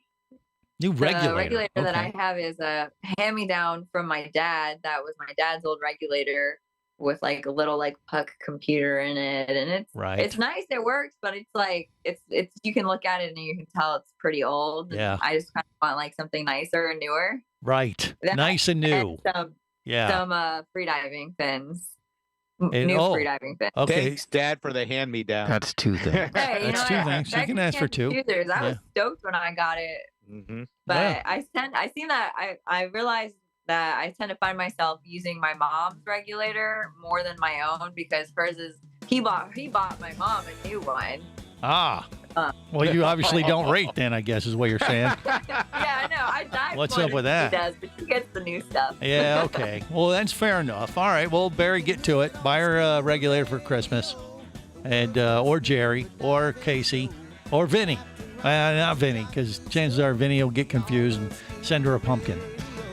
New regulator. The regulator that Okay. I have is a hand-me-down from my dad. That was my dad's old regulator with like a little like puck computer in it, and it's nice. It works, but it's like it's you can look at it and you can tell it's pretty old. Yeah. I just kind of want like something nicer and newer. Right. That- Nice and new. Some freediving fins. And- New oh, freediving fins. okay. Thanks, Dad, for the hand-me-down. That's two things. Hey, you That's know two what? things. You Beggars can ask for can't be two. choosers. I was Yeah. stoked when I got it. Mm-hmm. But Yeah. I seen that I realized that I tend to find myself using my mom's regulator more than my own, because hers is he bought my mom a new one. Ah. Well, you obviously don't rate then, I guess, is what you're saying. Yeah, I know. I dive. What's more up than with she that? does, but she gets the new stuff. Yeah, okay. Well, that's fair enough. All right. Well, Barry, get to it. Buy her a regulator for Christmas. And or Jerry or Casey or Vinny. Not Vinny, because chances are Vinny will get confused and send her a pumpkin.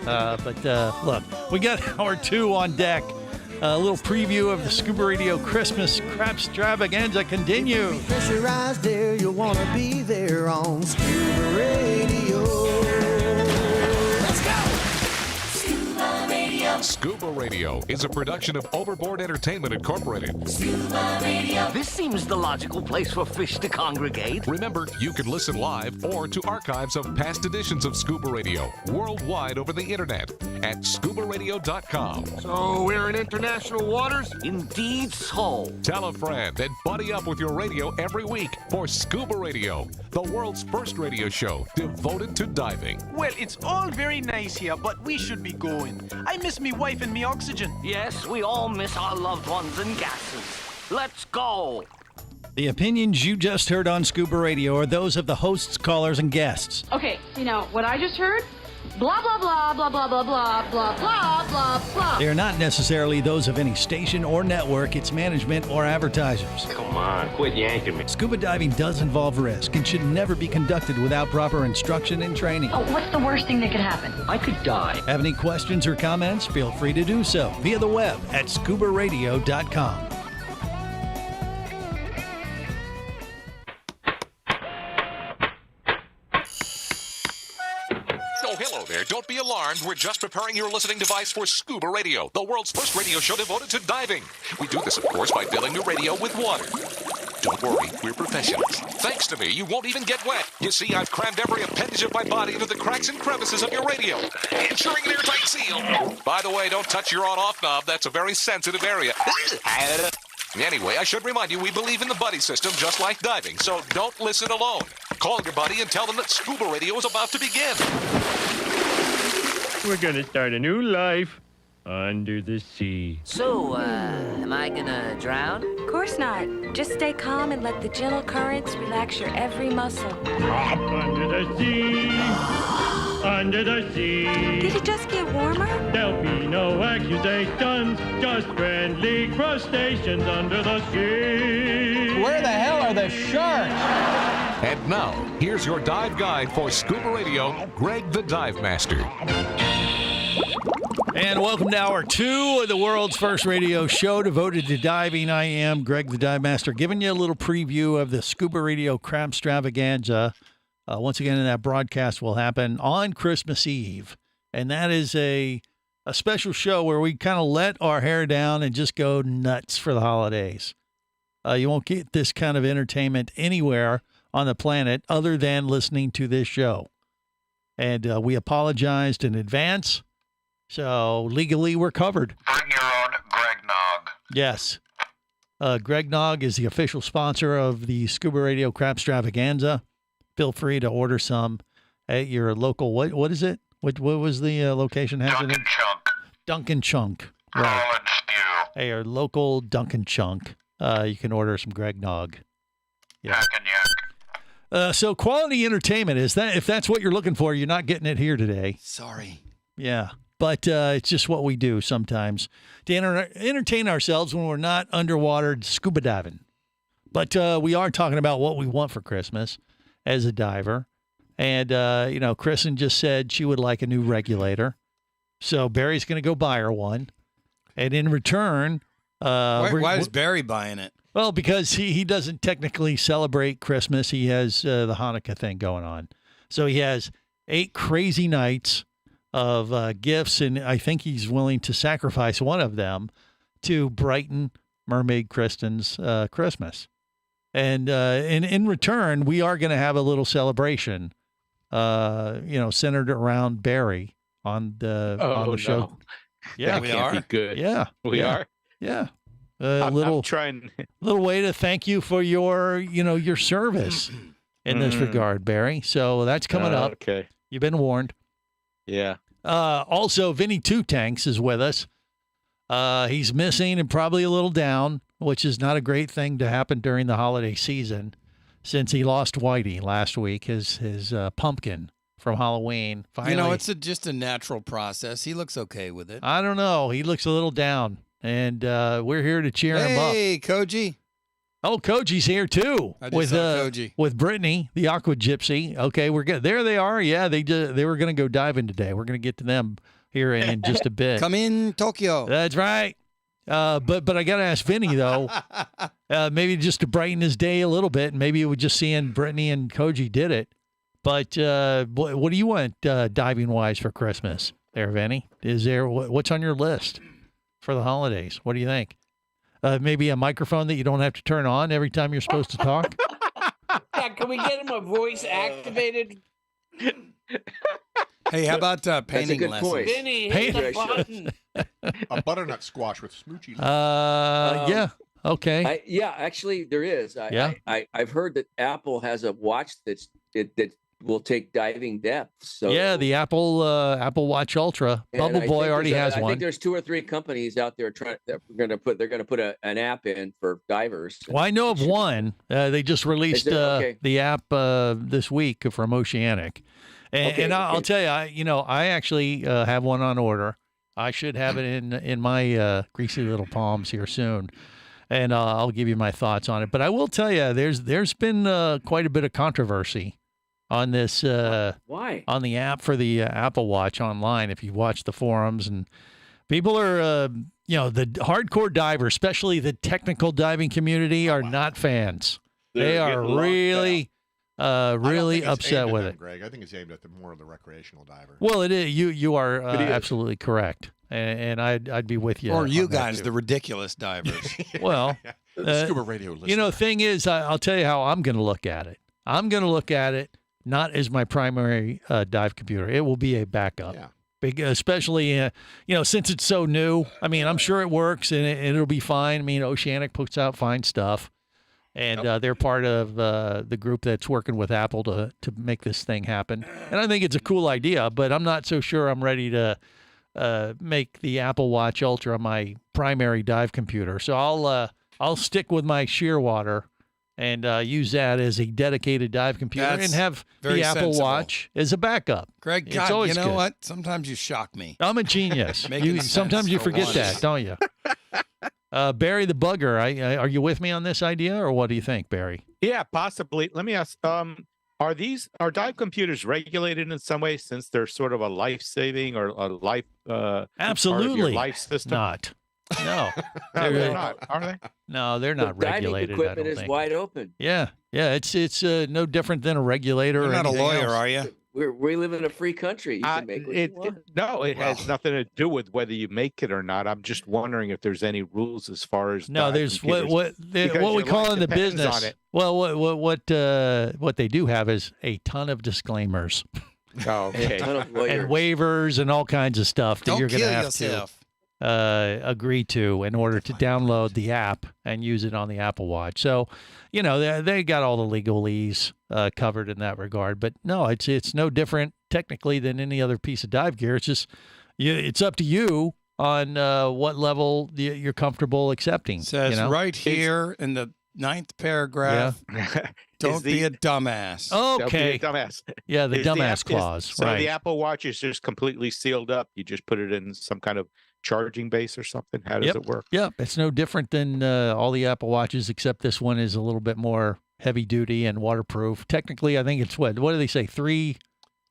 But look, we got hour 2 on deck. A little preview of the Scuba Radio Christmas Crap Extravaganza continues. Pressurized there, you'll want to be there on Scuba Radio. Let's go! Scuba Radio. Scuba Radio is a production of Overboard Entertainment Incorporated. Scuba Radio. This seems the logical place for fish to congregate. Remember, you can listen live or to archives of past editions of Scuba Radio worldwide over the internet at ScubaRadio.com. So we're in international waters? Indeed so. Tell a friend and buddy up with your radio every week for Scuba Radio, the world's first radio show devoted to diving. Well, it's all very nice here, but we should be going. I miss me wife and me oxygen. Yes, we all miss our loved ones and gases. Let's go. The opinions you just heard on Scuba Radio are those of the hosts, callers, and guests. Okay, what I just heard? Blah, blah, blah, blah, blah, blah, blah, blah, blah, blah, blah. They are not necessarily those of any station or network, its management, or advertisers. Come on, quit yanking me. Scuba diving does involve risk and should never be conducted without proper instruction and training. Oh, what's the worst thing that could happen? I could die. Have any questions or comments? Feel free to do so via the web at ScubaRadio.com. Oh, hello there. Don't be alarmed. We're just preparing your listening device for Scuba Radio, the world's first radio show devoted to diving. We do this, of course, by filling your radio with water. Don't worry, we're professionals. Thanks to me, you won't even get wet. You see, I've crammed every appendage of my body into the cracks and crevices of your radio, ensuring an airtight seal. By the way, don't touch your on-off knob. That's a very sensitive area. Anyway, I should remind you, we believe in the buddy system just like diving, so don't listen alone. Call your buddy and tell them that Scuba Radio is about to begin. We're gonna start a new life under the sea. So, am I gonna drown? Of course not. Just stay calm and let the gentle currents relax your every muscle. Under the sea. Under the sea. Did it just get warmer? There'll be no accusations, just friendly crustaceans under the sea. Where the hell are the sharks? And now, here's your dive guide for Scuba Radio, Greg the Dive Master. And welcome to hour 2 of the world's first radio show devoted to diving. I am Greg the Dive Master, giving you a little preview of the Scuba Radio Crab Extravaganza. Once again, that broadcast will happen on Christmas Eve. And that is a special show where we kind of let our hair down and just go nuts for the holidays. You won't get this kind of entertainment anywhere on the planet other than listening to this show. And we apologized in advance. So legally, we're covered. Bring your own Greg Nog. Yes. Greg Nog is the official sponsor of the Scuba Radio Crap Stravaganza. Feel free to order some at your local, what is it? What was the location? Dunkin' Chunk. Dunkin' Chunk. Right. Hey, our local Dunkin' Chunk. You can order some Greg Nog. Yeah. So quality entertainment, if that's what you're looking for, you're not getting it here today. Sorry. Yeah. But it's just what we do sometimes to entertain ourselves when we're not underwater scuba diving. But we are talking about what we want for Christmas as a diver. And, Kristen just said she would like a new regulator. So Barry's going to go buy her one. And in return... why is Barry buying it? Well, because he doesn't technically celebrate Christmas. He has the Hanukkah thing going on. So he has 8 crazy nights of gifts, and I think he's willing to sacrifice one of them to brighten Mermaid Kristen's Christmas. And in return, we are going to have a little celebration, centered around Barry on the show. No. Yeah, we are. Be good. Yeah, we are. Yeah, I'm trying. Little way to thank you for your service in this regard, Barry. So that's coming up. Okay, you've been warned. Yeah. Also, Vinny Two Tanks is with us. He's missing and probably a little down, which is not a great thing to happen during the holiday season, since he lost Whitey last week, his pumpkin from Halloween. Finally, it's just a natural process. He looks okay with it. I don't know. He looks a little down, and we're here to cheer him up. Hey, Koji. Oh, Koji's here too. I just saw Koji. With Brittany, the Aqua Gypsy. Okay, we're good. There they are. Yeah, they were going to go diving today. We're going to get to them here in just a bit. Come in, Tokyo. That's right. But I got to ask Vinny though, maybe just to brighten his day a little bit, and maybe it was just seeing Brittany and Koji did it. But what do you want diving wise for Christmas, there, Vinny? What's on your list for the holidays? What do you think? Maybe a microphone that you don't have to turn on every time you're supposed to talk? Yeah, can we get him a voice activated? Hey, how about painting good lessons? point. Vinny, hit the button. A butternut squash with smoochie. Yeah. Okay. Actually, there is. I've heard that Apple has a watch that will take diving depths. So yeah, the Apple Watch Ultra. Bubble Boy already has one. I think there's 2 or 3 companies out there they're going to put an app in for divers. Well, I know of one. They just released the app this week from Oceanic, and I'll tell you, I actually have one on order. I should have it in my greasy little palms here soon, and I'll give you my thoughts on it. But I will tell you, there's been quite a bit of controversy on this on the app for the Apple Watch online. If you watch the forums, and people are the hardcore divers, especially the technical diving community, are not fans. They are really upset with it. Greg, I think it's aimed at more of the recreational diver. Well, it is. You are absolutely correct, and I'd be with you. Or you guys, the ridiculous divers. Well, the Scuba Radio listener. Thing is, I'll tell you how I'm going to look at it. I'm going to look at it not as my primary dive computer. It will be a backup. Yeah. Especially, since it's so new. I mean, I'm sure it works and it'll be fine. I mean, Oceanic puts out fine stuff, and they're part of the group that's working with Apple to make this thing happen. And I think it's a cool idea, but I'm not so sure I'm ready to make the Apple Watch Ultra my primary dive computer. So I'll stick with my Shearwater and use that as a dedicated dive computer and have the Apple Watch as a backup. Greg, it's God, always you know good. what? Sometimes you shock me. I'm a genius. Making Sometimes sense you for forget once. that, don't you? Barry the Bugger, are you with me on this idea, or what do you think, Barry? Yeah, possibly. Let me ask, are dive computers regulated in some way, since they're sort of a life-saving or a life Absolutely part of your life system? Not. No, they're not, are they? No, they're not regulated. Diving equipment is wide open. Yeah, Yeah, it's no different than a regulator. You're or not a anything lawyer, else. are you? We live in a free country. You can make what you want. No, it has nothing to do with whether you make it or not. I'm just wondering if there's any rules as far as no. There's what we call in the business. Well, what they do have is a ton of disclaimers. Oh, okay. And waivers and all kinds of stuff that you're going to have yourself. to agree to in order to download the app and use it on the Apple Watch. So, they got all the legalese covered in that regard. But no, it's no different technically than any other piece of dive gear. It's just it's up to you on what level you're comfortable accepting. It says right here in the 9th paragraph. Yeah. Don't be a dumbass. Okay. Don't be a dumbass. Yeah, the Is dumbass clause. So right. the Apple Watch is just completely sealed up. You just put it in some kind of charging base or something. How does it work? Yep. It's no different than all the Apple Watches, except this one is a little bit more heavy duty and waterproof. Technically, I think it's what do they say? 3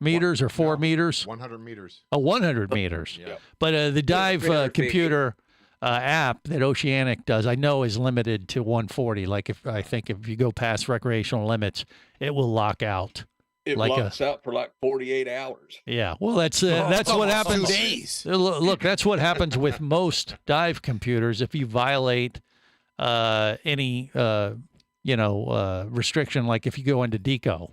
meters or 4 meters? 100 meters. Oh, 100 meters. Yeah. But the dive computer app that Oceanic does, I know, is limited to 140. Like if you go past recreational limits, it will lock out. It locks out for like 48 hours. Yeah, well, that's what happens. 2 days. Look, that's what happens with most dive computers. If you violate any restriction, like if you go into deco.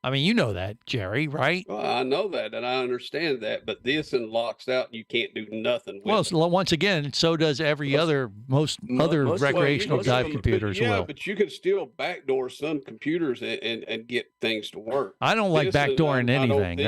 I mean, you know that, Jerry, right? Well, I know that, and I understand that, but this one locks out, and you can't do nothing with it. Well, once again, so does most other recreational dive computers. But you can still backdoor some computers and get things to work. I don't like backdooring anything.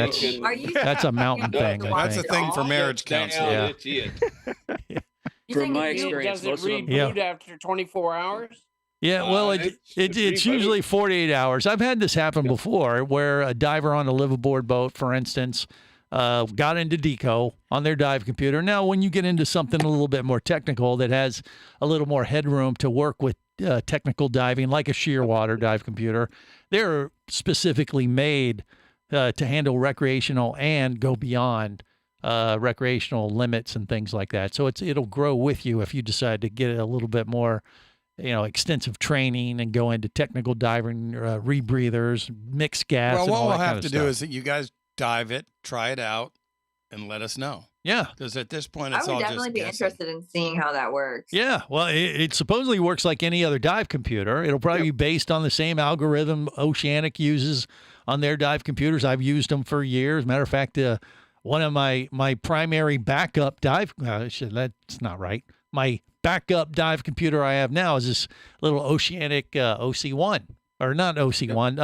That's a mountain thing. That's a thing for marriage counseling. Yeah. It's it. From my experience, does it reboot after 24 hours? Yeah, well, it's usually 48 hours. I've had this happen before where a diver on a liveaboard boat, for instance, got into deco on their dive computer. Now, when you get into something a little bit more technical that has a little more headroom to work with technical diving, like a sheer water dive computer, they're specifically made to handle recreational and go beyond recreational limits and things like that. So it'll grow with you if you decide to get a little bit more extensive training and go into technical diving, rebreathers, mixed gas. Well, and what all we'll that have kind to of do stuff. is that you guys dive it, try it out, and let us know. Yeah. Because at this point, I it's would all definitely just be guessing. interested in seeing how that works. Yeah, well, it supposedly works like any other dive computer. It'll probably be based on the same algorithm Oceanic uses on their dive computers. I've used them for years. Matter of fact, one of my primary backup dive, that's not right. My backup dive computer I have now is this little Oceanic OC1. Or not OC1,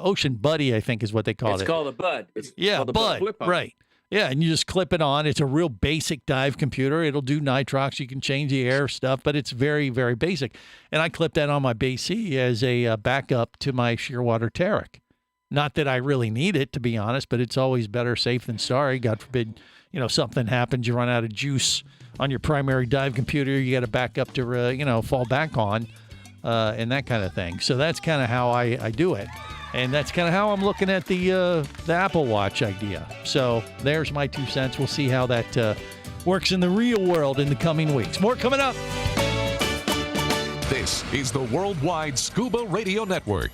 Ocean Buddy, I think is what they call it. It's called a Bud. It's called a Bud, right. Yeah, and you just clip it on. It's a real basic dive computer. It'll do nitrox. You can change the air stuff, but it's very, very basic. And I clip that on my Bay C as a backup to my Shearwater Tarek. Not that I really need it, to be honest, but it's always better safe than sorry. God forbid, something happens, you run out of juice on your primary dive computer, you got to back up to, fall back on, and that kind of thing. So that's kind of how I do it. And that's kind of how I'm looking at the Apple Watch idea. So there's my 2 cents. We'll see how that works in the real world in the coming weeks. More coming up. This is the Worldwide Scuba Radio Network.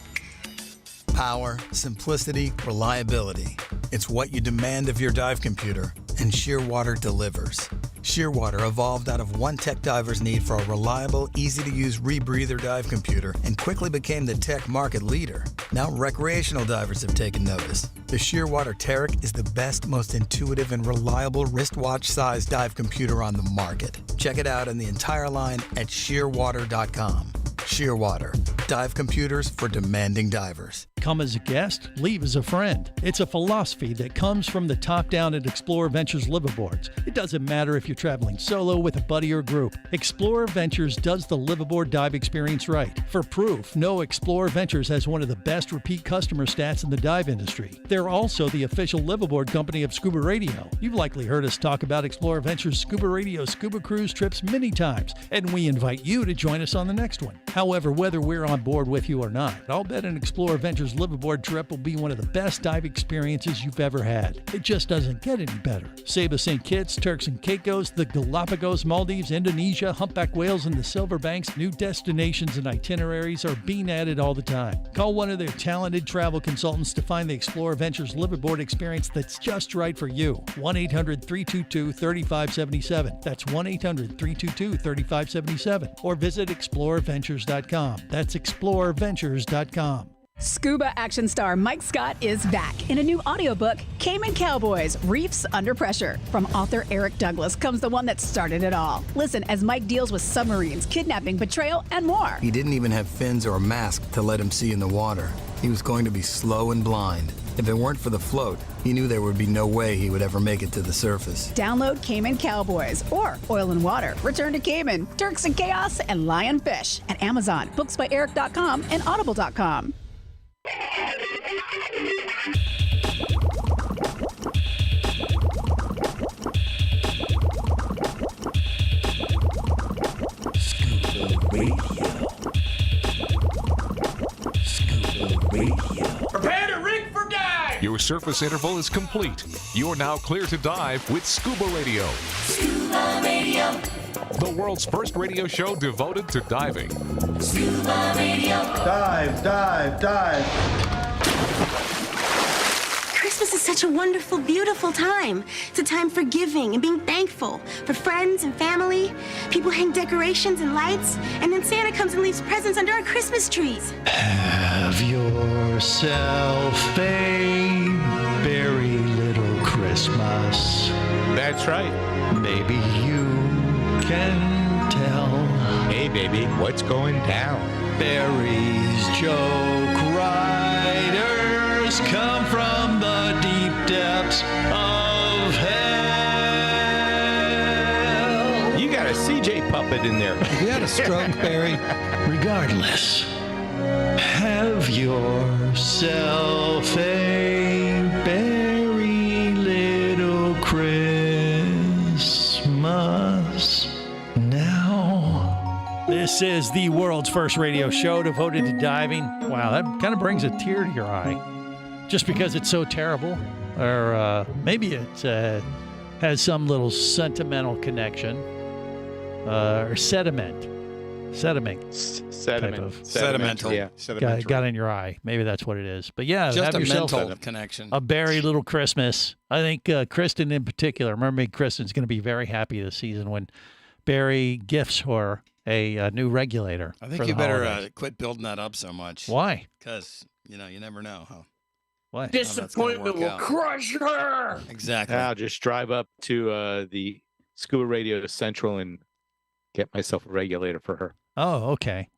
Power, simplicity, reliability. It's what you demand of your dive computer, and Shearwater delivers. Shearwater evolved out of one tech diver's need for a reliable, easy-to-use rebreather dive computer and quickly became the tech market leader. Now recreational divers have taken notice. The Shearwater Tarek is the best, most intuitive, and reliable wristwatch-sized dive computer on the market. Check it out in the entire line at shearwater.com. Shearwater, dive computers for demanding divers. Come as a guest, leave as a friend. It's a philosophy that comes from the top down at Explorer Ventures liveaboards. It doesn't matter if you're traveling solo, with a buddy, or group. Explorer Ventures does the liveaboard dive experience right. For proof, know Explorer Ventures has one of the best repeat customer stats in the dive industry. They're also the official liveaboard company of Scuba Radio. You've likely heard us talk about Explorer Ventures Scuba Radio scuba cruise trips many times, and we invite you to join us on the next one. However, whether we're on board with you or not, I'll bet an Explorer Ventures liveaboard trip will be one of the best dive experiences you've ever had. It just doesn't get any better. Saba St. Kitts, Turks and Caicos, the Galapagos, Maldives, Indonesia, humpback whales, and the Silver Banks, new destinations and itineraries are being added all the time. Call one of their talented travel consultants to find the Explorer Ventures liveaboard experience that's just right for you. 1-800-322-3577. That's 1-800-322-3577. Or visit explorerventures.com. That's explorerventures.com. Scuba action star Mike Scott is back in a new audiobook, Cayman Cowboys, Reefs Under Pressure. From author Eric Douglas comes the one that started it all. Listen as Mike deals with submarines, kidnapping, betrayal, and more. He didn't even have fins or a mask to let him see in the water. He was going to be slow and blind. If it weren't for the float, he knew there would be no way he would ever make it to the surface. Download Cayman Cowboys or Oil and Water, Return to Cayman, Turks and Chaos, and Lionfish at Amazon, booksbyeric.com, and audible.com. Prepare to rig for dive! Your surface interval is complete. You're now clear to dive with Scuba Radio. Scuba Radio. The world's first radio show devoted to diving. Scuba Radio. Dive, dive, dive. Christmas is such a wonderful, beautiful time. It's a time for giving and being thankful for friends and family. People hang decorations and lights, and then Santa comes and leaves presents under our Christmas trees. Have yourself a very little Christmas. That's right. Maybe you can tell. Hey, baby, what's going down? Barry's joke writers come from the deep depths of hell. You got a CJ puppet in there. You had a stroke, Barry. Regardless, have yourself a very little Christmas now. This is the world's first radio show devoted to diving. Wow, that kind of brings a tear to your eye. Just because it's so terrible. Or maybe it has some little sentimental connection. Or sediment. Sedimental. Yeah. Got in your eye. Maybe that's what it is. But yeah, Just have a yourself mental connection. a Barry Little Christmas. I think Kristen in particular, Mermaid Kristen's going to be very happy this season when Barry gifts her a new regulator. I think for you the better holidays. quit building that up so much. Why? Because, you never know. Huh? Why? Disappointment will crush her. Exactly. I'll just drive up to the Scuba Radio Central and get myself a regulator for her. Oh, okay.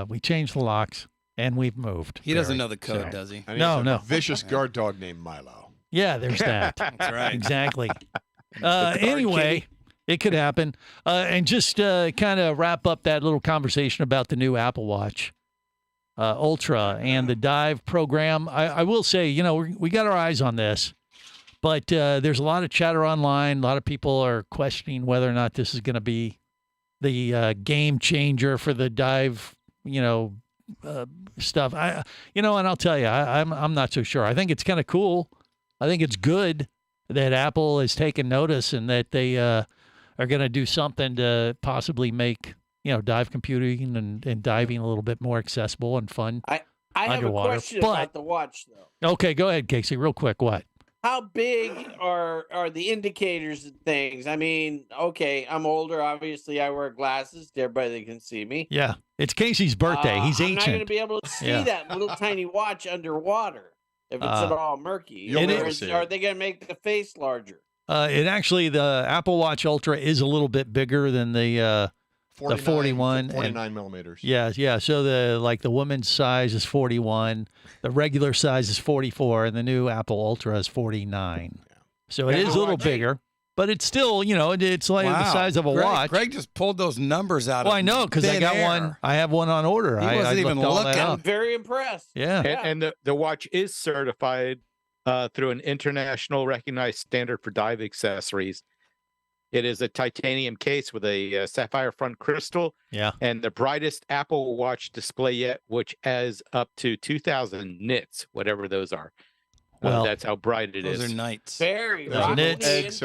We changed the locks and we've moved. He doesn't Barry. know the code, So- does he? And No, he's no. a vicious guard dog named Milo. Yeah, there's that. That's right. Exactly. guard Anyway, kitty. it could happen. And just kind of wrap up that little conversation about the new Apple Watch Ultra and the dive program. I will say, we got our eyes on this, but there's a lot of chatter online. A lot of people are questioning whether or not this is going to be the game changer for the dive, stuff. And I'll tell you, I'm not so sure. I think it's kind of cool. I think it's good that Apple has taken notice and that they are going to do something to possibly make dive computing and diving a little bit more accessible and fun. I have underwater. a question But- about the watch, though. Okay, go ahead, Casey, real quick. What? How big are the indicators and things? I mean, okay, I'm older. Obviously, I wear glasses to everybody that can see me. Yeah, it's Casey's birthday. He's I'm not going to ancient. be able to see Yeah. that little tiny watch underwater if it's at all murky. You'll Or never is- see are it. they going to make the face larger? It actually, the Apple Watch Ultra is a little bit bigger than the 41. 49 millimeters. Yeah. So the woman's size is 41, the regular size is 44, and the new Apple Ultra is 49. So it Yeah, is the a little watch- bigger, but it's still, it's like the Wow. size of a Greg, watch. Greg just pulled those numbers out Well, of I know because I thin got air. one. I have one on order. He I wasn't even looked all that looking. I'm up. very impressed. Yeah. And the watch is certified through an international recognized standard for dive accessories. It is a titanium case with a sapphire front crystal. Yeah. And the brightest Apple Watch display yet, which has up to 2,000 nits, whatever those are. Well, that's how bright it is. Those are nights. Very nits.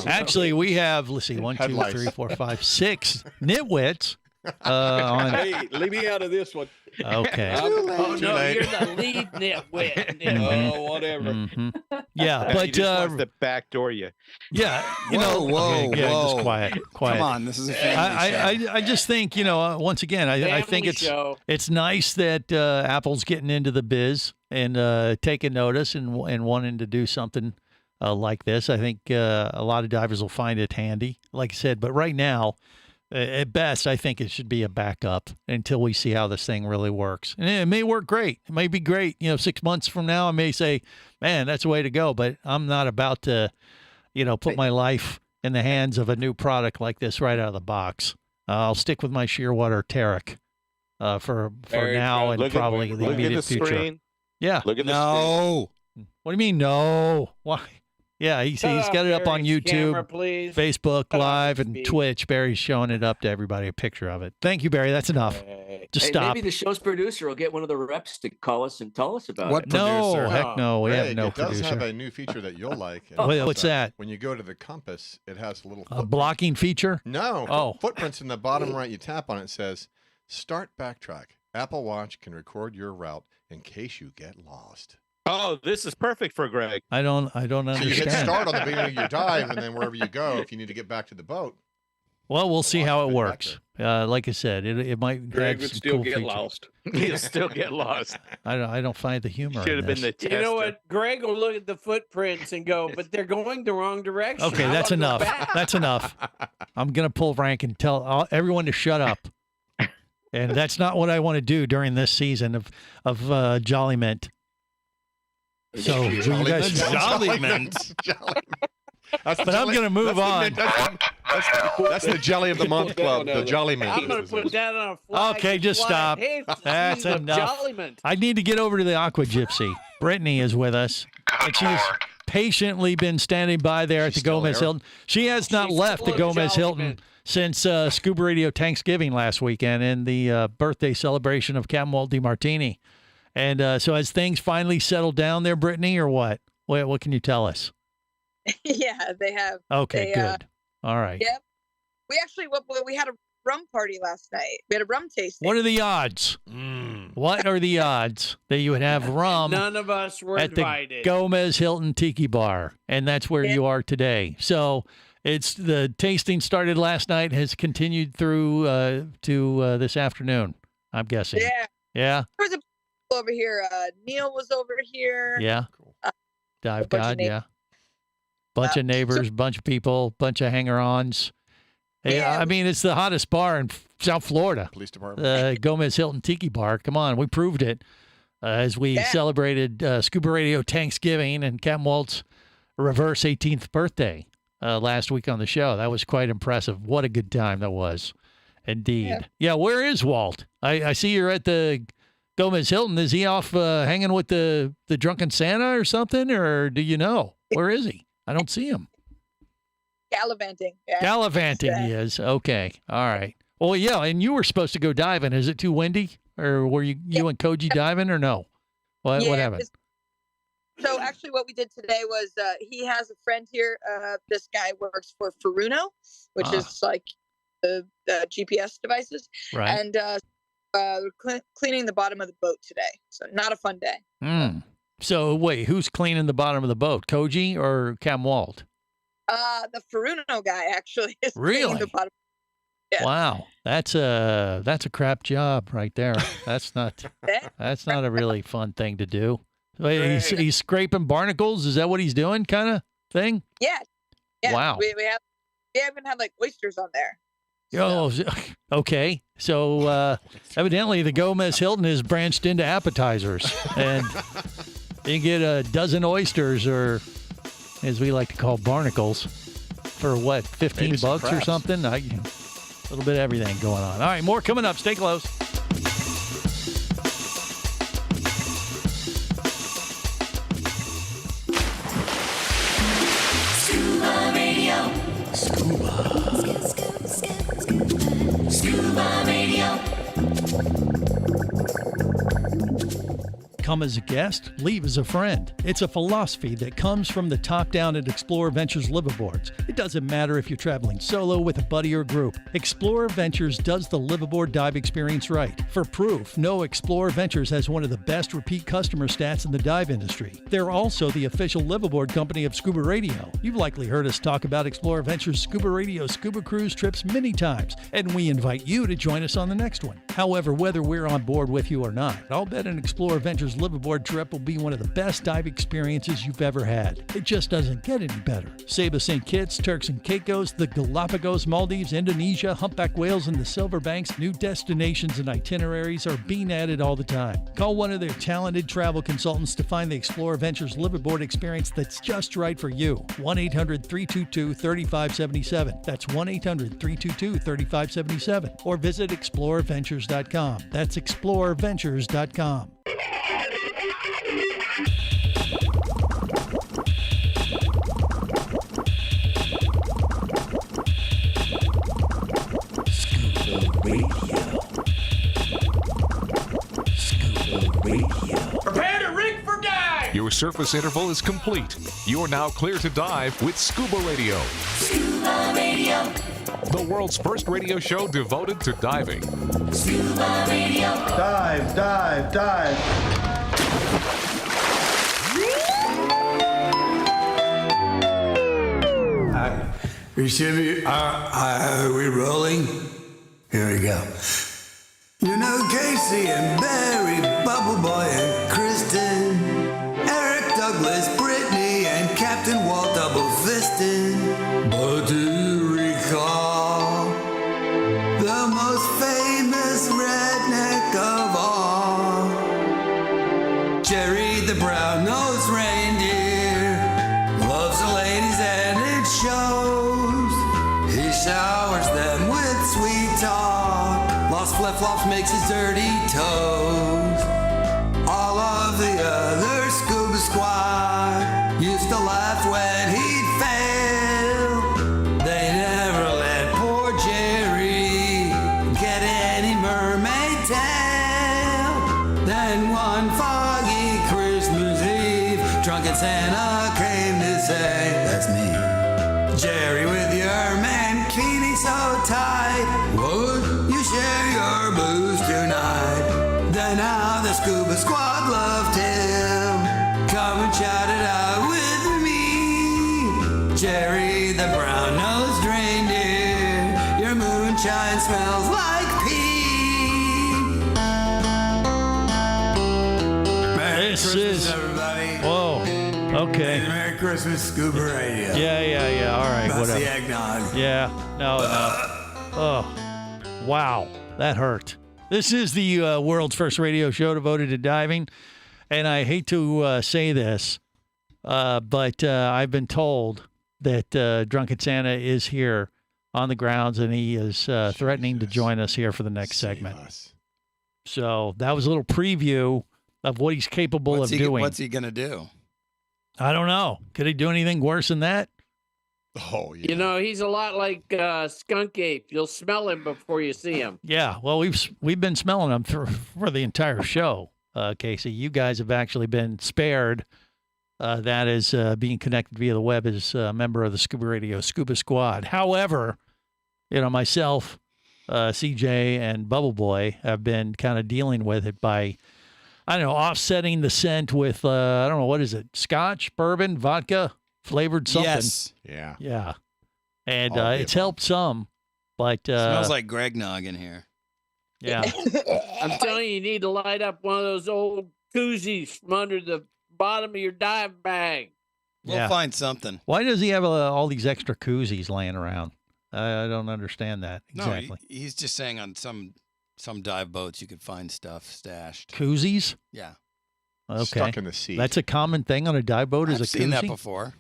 Actually, we have, let's see, 1, 2, Headlights. 3, 4, 5, 6 nitwits. Hey, leave me out of this one. Okay. Oh, no, you're the lead nitwit. Oh, whatever. Mm-hmm. Yeah, He but just wants to backdoor you. yeah, you know, whoa, okay, yeah, whoa. just quiet. Come on, this is a family show. I just think, you know, once again, I think Family it's nice that Apple's getting into the biz and taking notice and wanting to do something like this. I think a lot of divers will find it handy, like I said. But right now, at best, I think it should be a backup until we see how this thing really works. And it may work great. It may be great. You know, 6 months from now, I may say, man, that's the way to go. But I'm not about to, you know, put my life in the hands of a new product like this right out of the box. I'll stick with my Shearwater Terek for now and probably the immediate future. Screen. Yeah. Look at the No. What do you mean, no? Why? Yeah, he's got it up on YouTube, Camera, please. Facebook Cut off Live, the and speed. Twitch. Barry's showing it up to everybody, a picture of it. Thank you, Barry. That's enough. Just Hey, stop. maybe the show's producer will get one of the reps to call us and tell us about What it. No, producer? heck no. We have Greg, no it does producer. have a new feature that you'll like. What's that? When you go to the compass, it has a little A blocking feature? No. Oh. Footprints in the bottom right. You tap on it. It says, "Start backtrack. Apple Watch can record your route in case you get lost." Oh, this is perfect for Greg. I don't So you hit understand. start on the beginning of your dive, and then wherever you go, if you need to get back to the boat. Well, we'll see how it Watch it back works. Like I said, it might Greg add would some still cool get features. lost. He'll still get lost. I don't find the humor Should in have been this. the You know tester. what? Greg will look at the footprints and go, but they're going the wrong direction. Okay, How that's about go enough. back? That's enough. I'm going to pull rank and tell everyone to shut up. And that's not what I want to do during this season of Jolliment. So will you guys Jolliment. But I'm going to move on. That's the Jelly of the Month Club, the Jolly I'm Mint. going to put that on a flag. Okay, just flag. stop. Hey, That's the enough. Jolliment. I need to get over to the Aqua Gypsy. Brittany is with us. And she's patiently been standing by there at the still Gomez there? Hilton. She has not She's left the still a Gomez Jolly Hilton Mint. since Scuba Radio Thanksgiving last weekend and the birthday celebration of Captain Walt DiMartini. And so has things finally settled down there, Brittany, or what? What can you tell us? Yeah, they have. Okay, They, good. All right. Yep. We actually we had a rum party last night. We had a rum tasting. What are the odds? What are the odds that you would have rum None of us were at the invited. Gomez Hilton Tiki Bar? And that's where you are today. So it's the tasting started last night, has continued through to this afternoon, I'm guessing. Yeah. Yeah? There was a people over here. Neil was over here. Yeah. Dive bunch of God, neighbors. yeah. Bunch of neighbors, bunch of people, bunch of hanger-ons. Yeah, I mean, it's the hottest bar in South Florida. Police department. Gomez Hilton Tiki Bar. Come on, we proved it as we celebrated Scuba Radio Thanksgiving and Captain Walt's reverse 18th birthday last week on the show. That was quite impressive. What a good time that was, indeed. Yeah, where is Walt? I see you're at the Gomez Hilton. Is he off hanging with the drunken Santa or something, or do you know? Where is he? I don't see him. Gallivanting. Yeah. Gallivanting he is. Okay. All right. Well, yeah, and you were supposed to go diving. Is it too windy? Or were you and Koji diving or no? What happened? So actually what we did today was he has a friend here. This guy works for Furuno, which is like the GPS devices. Right. And we're cleaning the bottom of the boat today. So not a fun day. So wait, who's cleaning the bottom of the boat? Koji or Cam Walt? The Furuno guy actually is Really? cleaning the bottom. Yeah. Wow. That's a crap job right there. That's not a really fun thing to do. Wait, he's scraping barnacles? Is that what he's doing kind of thing? Yeah. Yeah. Wow. We even had like oysters on there. Oh, okay. So evidently the Gomez Hilton is branched into appetizers, and you can get a dozen oysters, or as we like to call barnacles, for what, $15 or crabs. something? A little bit of everything going on. All right, more coming up. Stay close. Scuba Radio. Scuba Radio. Come as a guest, leave as a friend. It's a philosophy that comes from the top down at Explorer Ventures liveaboards. It doesn't matter if you're traveling solo, with a buddy, or group. Explorer Ventures does the liveaboard dive experience right. For proof, know Explorer Ventures has one of the best repeat customer stats in the dive industry. They're also the official liveaboard company of Scuba Radio. You've likely heard us talk about Explorer Ventures Scuba Radio scuba cruise trips many times, and we invite you to join us on the next one. However, whether we're on board with you or not, I'll bet an Explorer Ventures liveaboard trip will be one of the best dive experiences you've ever had. It just doesn't get any better. Saba St. Kitts, Turks and Caicos, the Galapagos, Maldives, Indonesia, humpback whales, and the Silver Banks, new destinations and itineraries are being added all the time. Call one of their talented travel consultants to find the Explorer Ventures liveaboard experience that's just right for you. 1-800-322-3577. That's 1-800-322-3577. Or visit explorerventures.com. That's explorerventures.com. Prepare to rig for dive! Your surface interval is complete. You're now clear to dive with Scuba Radio. Scuba Radio. The world's first radio show devoted to diving. Scuba Radio. Dive, dive, dive. Are we rolling? Here we go. You know Casey and Barry, Bubble Boy and Kristen, Eric Douglas, Brittany, and Captain Walt Double Fistin. But do you recall the most famous redneck of all? Jerry the brown-nosed reindeer loves the ladies and it shows. He showers them with sweet talk. Lost flip-flops makes his dirty toes. All of the other scuba squad used to laugh when he'd fail. They never let poor Jerry get any mermaid tail. Then one foggy Christmas Eve, drunken Santa came to say, "That's me, Jerry, with your mankini so tight. Would you share your booze tonight?" Then how the scuba squad loved him. Come and shout it out with me. Jerry the brown-nosed reindeer, your moonshine smells like pee. Merry This Christmas, is- everybody. Whoa. Okay. And Merry Christmas, Scuba Radio. Yeah. All right, That's whatever. the eggnog. Yeah. No. Oh, wow. That hurt. This is the world's first radio show devoted to diving. And I hate to say this, but I've been told that Drunken Santa is here on the grounds, and he is threatening to join us here for the next segment. So that was a little preview of what he's capable of doing. What's he going to do? I don't know. Could he do anything worse than that? Oh, yeah. You know, he's a lot like Skunk Ape. You'll smell him before you see him. Yeah, well, we've been smelling them for the entire show, Casey. You guys have actually been spared. That is being connected via the web as a member of the Scuba Radio Scuba Squad. However, you know, myself, CJ, and Bubble Boy have been kind of dealing with it by, I don't know, offsetting the scent with, I don't know, what is it? Scotch, bourbon, vodka, flavored something. Yes. Yeah. Yeah. And All of the it's helped some, but. Smells like Greg Nog in here. Yeah. I'm telling you, you need to light up one of those old koozies from under the bottom of your dive bag. We'll find something. Why does he have all these extra koozies laying around? I don't understand that exactly. No, he's just saying on some dive boats you could find stuff stashed. Koozies? Yeah. Okay. Stuck in the sea. That's a common thing on a dive boat. Is I've a seen that koozie? before.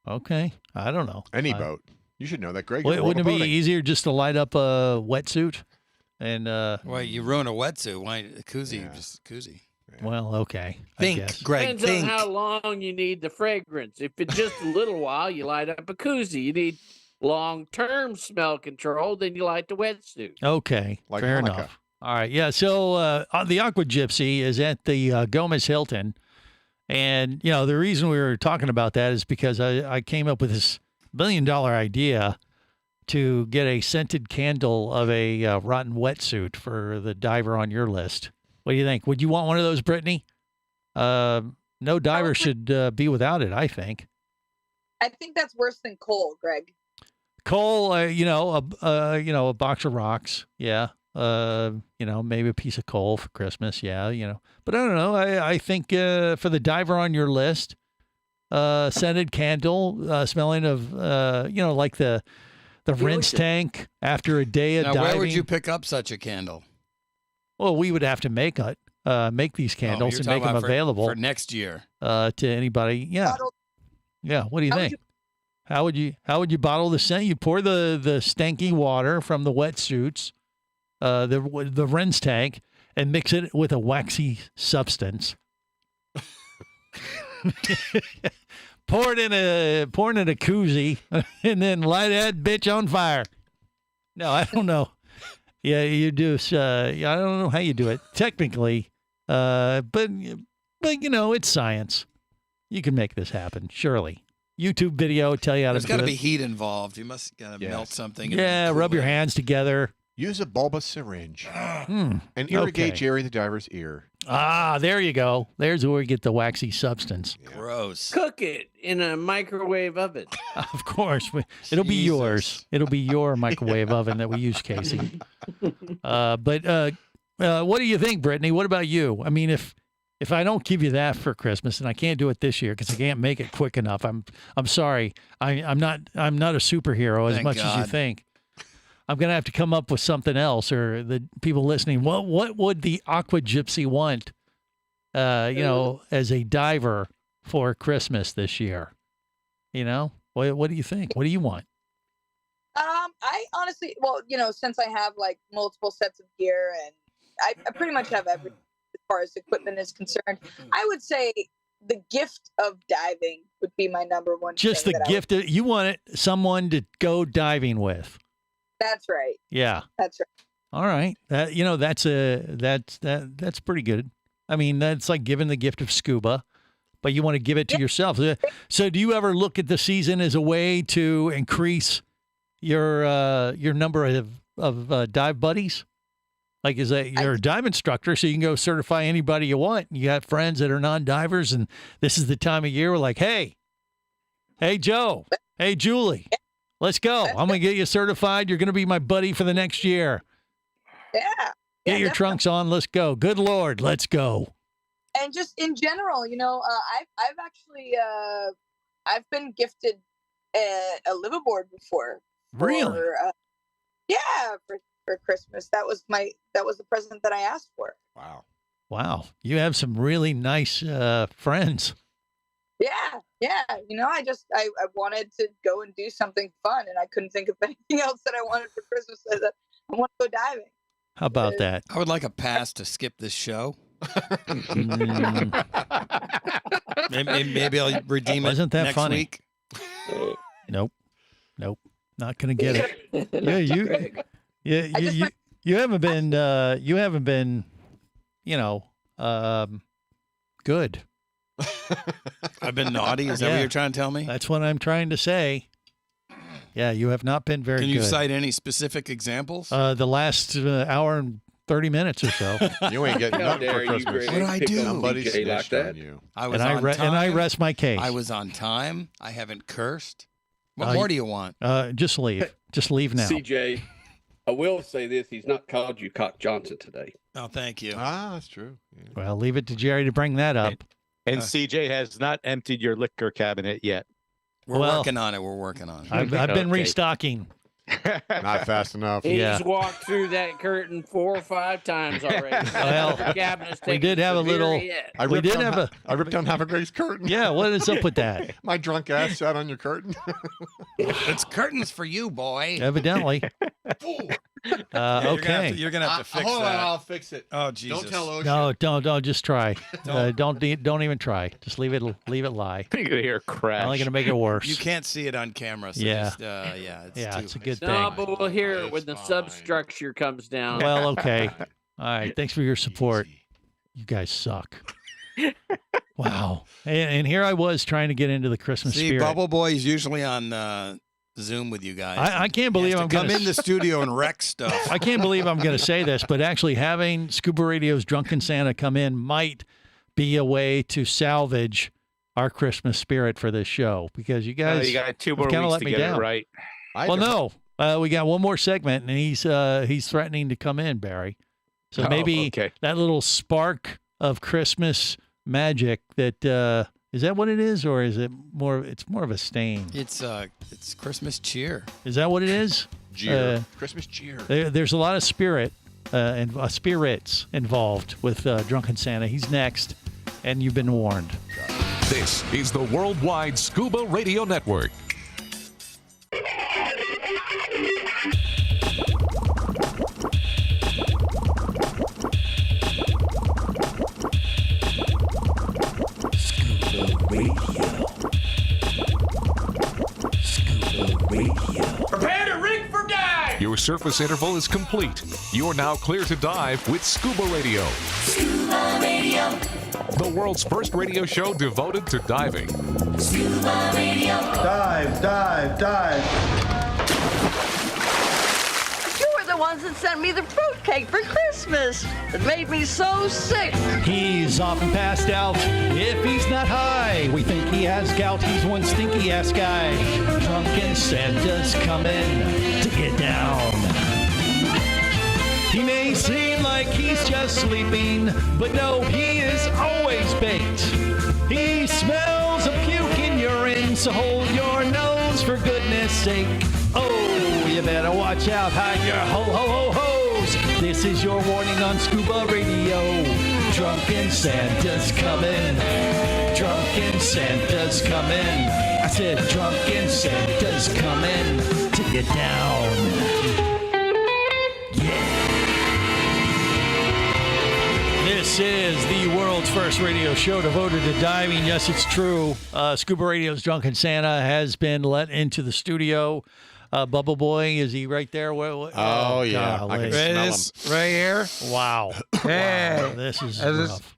Okay. I don't know. Any boat. You should know that, Greg. Wouldn't it be easier just to light up a wetsuit? And Well, you ruin a wetsuit. Why a koozie? Just a koozie. well, okay. I Think, guess. Greg. Depends Think. on how long you need the fragrance. If it's just a little while, you light up a koozie. You need long-term smell control, then you light the wetsuit. Okay, Like fair Hanukkah. enough. All right, yeah. So the Aqua Gypsy is at the Gomez Hilton, and the reason we were talking about that is because I came up with this $1 million idea to get a scented candle of a rotten wetsuit for the diver on your list. What do you think? Would you want one of those, Brittany? No diver should be without it, I think. I think that's worse than coal, Greg. Coal, a box of rocks, yeah. Maybe a piece of coal for Christmas, yeah. But I don't know. I think for the diver on your list, scented candle, smelling of, like the rinse tank after a day of diving. Where would you pick up such a candle? Well, we would have to make these candles and make them available for next year to anybody. Yeah. Yeah. What do you think? How would you bottle the scent? You pour the stanky water from the wetsuits, the rinse tank, and mix it with a waxy substance. Pour it in a koozie, and then light that bitch on fire. No, I don't know. Yeah, you do. I don't know how you do it technically, but it's science. You can make this happen, surely. YouTube video tell you how There's to do it. There's got to be heat involved. You must melt something. Yeah, rub your hands together. Use a bulbous syringe and irrigate Jerry the diver's ear. Ah, there you go. There's where we get the waxy substance. Gross. Cook it in a microwave oven. Of course. It'll be yours. It'll be your microwave oven that we use, Casey. But what do you think, Brittany? What about you? I mean, if I don't give you that for Christmas, and I can't do it this year because I can't make it quick enough, I'm sorry. I'm not a superhero as much as you think. I'm going to have to come up with something else, or the people listening. What would the Aqua Gypsy want, as a diver for Christmas this year? What do you think? What do you want? I honestly, since I have like multiple sets of gear and I pretty much have everything as far as equipment is concerned, I would say the gift of diving would be my number one. Just the gift you want someone to go diving with. That's right. Yeah. That's right. All right. That's pretty good. I mean, that's like giving the gift of scuba, but you want to give it to yourself. So do you ever look at the season as a way to increase your number of dive buddies? Like, is that you're a dive instructor, so you can go certify anybody you want. You got friends that are non-divers, and this is the time of year we're like, hey, Joe, hey, Julie. Let's go. I'm going to get you certified. You're going to be my buddy for the next year. Yeah. Get your trunks on. Let's go. Good Lord. Let's go. And just in general, I've actually, I've been gifted a liveaboard before. Really? For Christmas. That was the present that I asked for. Wow. You have some really nice friends. Yeah. I wanted to go and do something fun, and I couldn't think of anything else that I wanted for Christmas. So that I want to go diving. How about that? I would like a pass to skip this show. Maybe I'll redeem it Isn't that next funny? week. Nope. Not gonna get it. You haven't been good. I've been naughty. Is that what you're trying to tell me? That's what I'm trying to say. Yeah, you have not been very good. Can you cite any specific examples? The last hour and 30 minutes or so. You ain't getting nothing for Christmas. What did I do? Somebody snitched on you. I was on time. And I rest my case. I was on time. I haven't cursed. What more do you want? Just leave. Just leave now. CJ, I will say this. He's not called you Cock Johnson today. Oh, thank you. That's true. Yeah. Well, leave it to Jerry to bring that up. And CJ has not emptied your liquor cabinet yet. We're working on it. We're working on it. I've been restocking. Not fast enough. He's walked through that curtain 4 or 5 times already. Well, we did have a little. I ripped down half a Grace curtain. Yeah, what is up with that? My drunk ass sat on your curtain. It's curtains for you, boy. Evidently. Okay. You're gonna have to fix hold that. on, I'll fix it. Oh Jesus! Don't tell OSHA. No, don't. Just try. Don't even try. Just leave it lie. You're gonna hear a crash. Only gonna make it worse. You can't see it on camera. So Yeah. Just, It's a good thing. No, but we'll hear it when the substructure comes down. Well, okay. All right. Thanks for your support. You guys suck. Wow. And here I was trying to get into the Christmas See, spirit. Bubble Boy's usually on Zoom with you guys. I can't believe I'm come gonna in the studio and wreck stuff. I can't believe I'm going to say this, but actually having Scuba Radio's Drunken Santa come in might be a way to salvage our Christmas spirit for this show because you guys you got 2 more kinda weeks let to me get down. it right. Well, no, we got one more segment, and he's threatening to come in, Barry. So maybe that little spark of Christmas magic that is that what it is, or is it more? It's more of a stain. It's Christmas cheer. Is that what it is? Cheer. Christmas cheer. There's a lot of spirit and spirits involved with Drunken Santa. He's next, and you've been warned. This is the Worldwide Scuba Radio Network. Prepare to rig for dive! Your surface interval is complete. You're now clear to dive with Scuba Radio. Scuba Radio. The world's first radio show devoted to diving. Scuba Radio. Dive, dive, dive. You were the ones that sent me the fruitcake for Christmas. It made me so sick. He's often passed out if he's not high. We think he has gout. He's one stinky ass guy. Drunken Santa's coming to get down. He may seem like he's just sleeping, but no, he is always baked. He smells of puke and urine, so hold your nose for goodness sake. Oh, you better watch out, hide your ho-ho-ho-hos. This is your warning on Scuba Radio. Drunken Santa's coming. Drunken Santa's coming. I said Drunken Santa's coming to get down. This is the world's first radio show devoted to diving. Yes, it's true. Scuba Radio's Drunken Santa has been let into the studio. Bubble Boy, is he right there? Oh, yeah. golly. I can smell him. Right here. Wow. Hey. Wow, this is Is this- rough.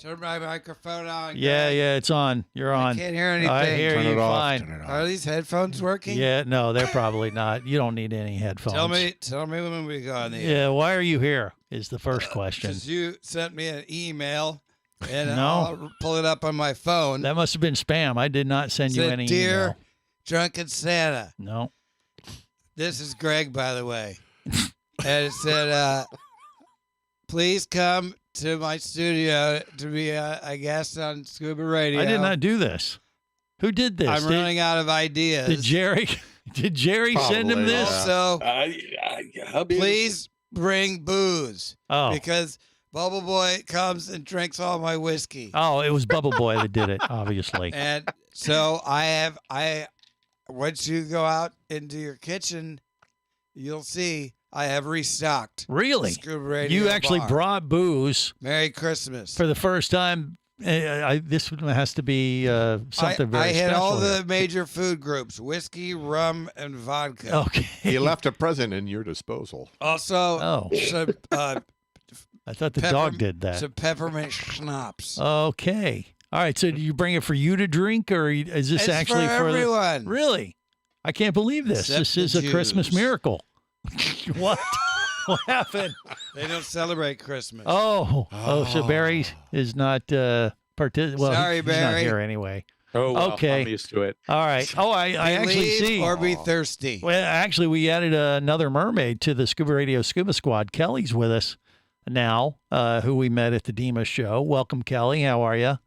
Turn my microphone on. Yeah, it's on. You're on. I can't hear anything. I hear Turn you it off. fine. Turn it off. Are these headphones working? Yeah, no, they're probably not. You don't need any headphones. Tell me when we go on the Yeah, why are you here is the first question. Because you sent me an email, and No. I'll pull it up on my phone. That must have been spam. I did not send you Said, any Dear email. Drunken Santa. No. This is Greg, by the way. And it said, please come to my studio to be a guest on Scuba Radio. I did not do this. Who did this? I'm running out of ideas. Did Jerry send him Probably, this? Also, please bring booze. Oh. Because Bubble Boy comes and drinks all my whiskey. Oh, it was Bubble Boy that did it, obviously. And so once you go out into your kitchen, you'll see I have restocked. Really? Scuba Radio You actually bar. brought booze Merry Christmas. for the first time. This has to be something very I had special. all here. the major food groups: whiskey, rum, and vodka. Okay. He left a present in your disposal. Also, some, I thought the dog did that. Some peppermint schnapps. Okay. All right. So do you bring it for you to drink, or is this It's actually for for everyone. Really? I can't believe this. Except This is the a Christmas Jews. miracle. What? What happened? They don't celebrate Christmas. Oh, so Barry is not well, Sorry, he's not Barry. here anyway. Oh, well, Okay. I'm used to it. All right. Oh, I actually Believe see. or be thirsty. Well, actually, we added another mermaid to the Scuba Radio Scuba Squad. Kelly's with us now, who we met at the Dima show. Welcome, Kelly. How are you?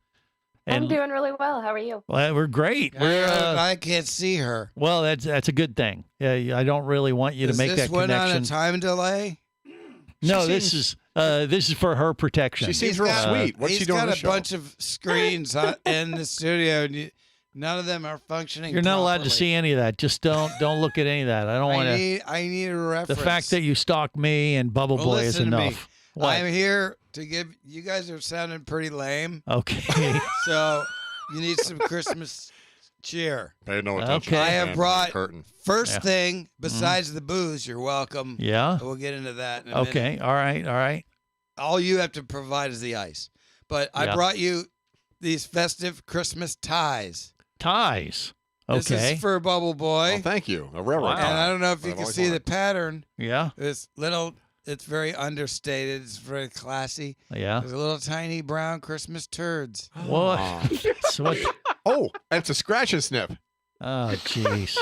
I'm doing really well. How are you? Well, we're great. We're, I can't see her. well, that's a good thing. Yeah, I don't really want you to Is make this that one connection. on a time delay? No, this is for her protection. She seems real sweet. What's she doing on He's the got a show? bunch of screens in the studio, and None of them are functioning. You're not allowed to properly. see any of that. Just don't look at any of that. I don't want to. I need a reference. The fact that you stalk me and Bubble Well, Boy is listen to me. enough. What? I'm here to give. You guys are sounding pretty lame. Okay. So you need some Christmas cheer. Pay no attention. Okay. I have brought curtain. first thing besides the booze. You're welcome. Yeah. We'll get into that. In a Okay. minute. All right. All right. All you have to provide is the ice. But I Yeah. brought you these festive Christmas ties. Ties. This Okay. is for Bubble Boy. Oh, thank you. A railroad. Wow. And I don't know if you I've can always see the wanted. pattern. Yeah. It's very understated. It's very classy. Yeah. There's little tiny brown Christmas turds. What? So what? Oh, it's a scratch and sniff. Oh, jeez.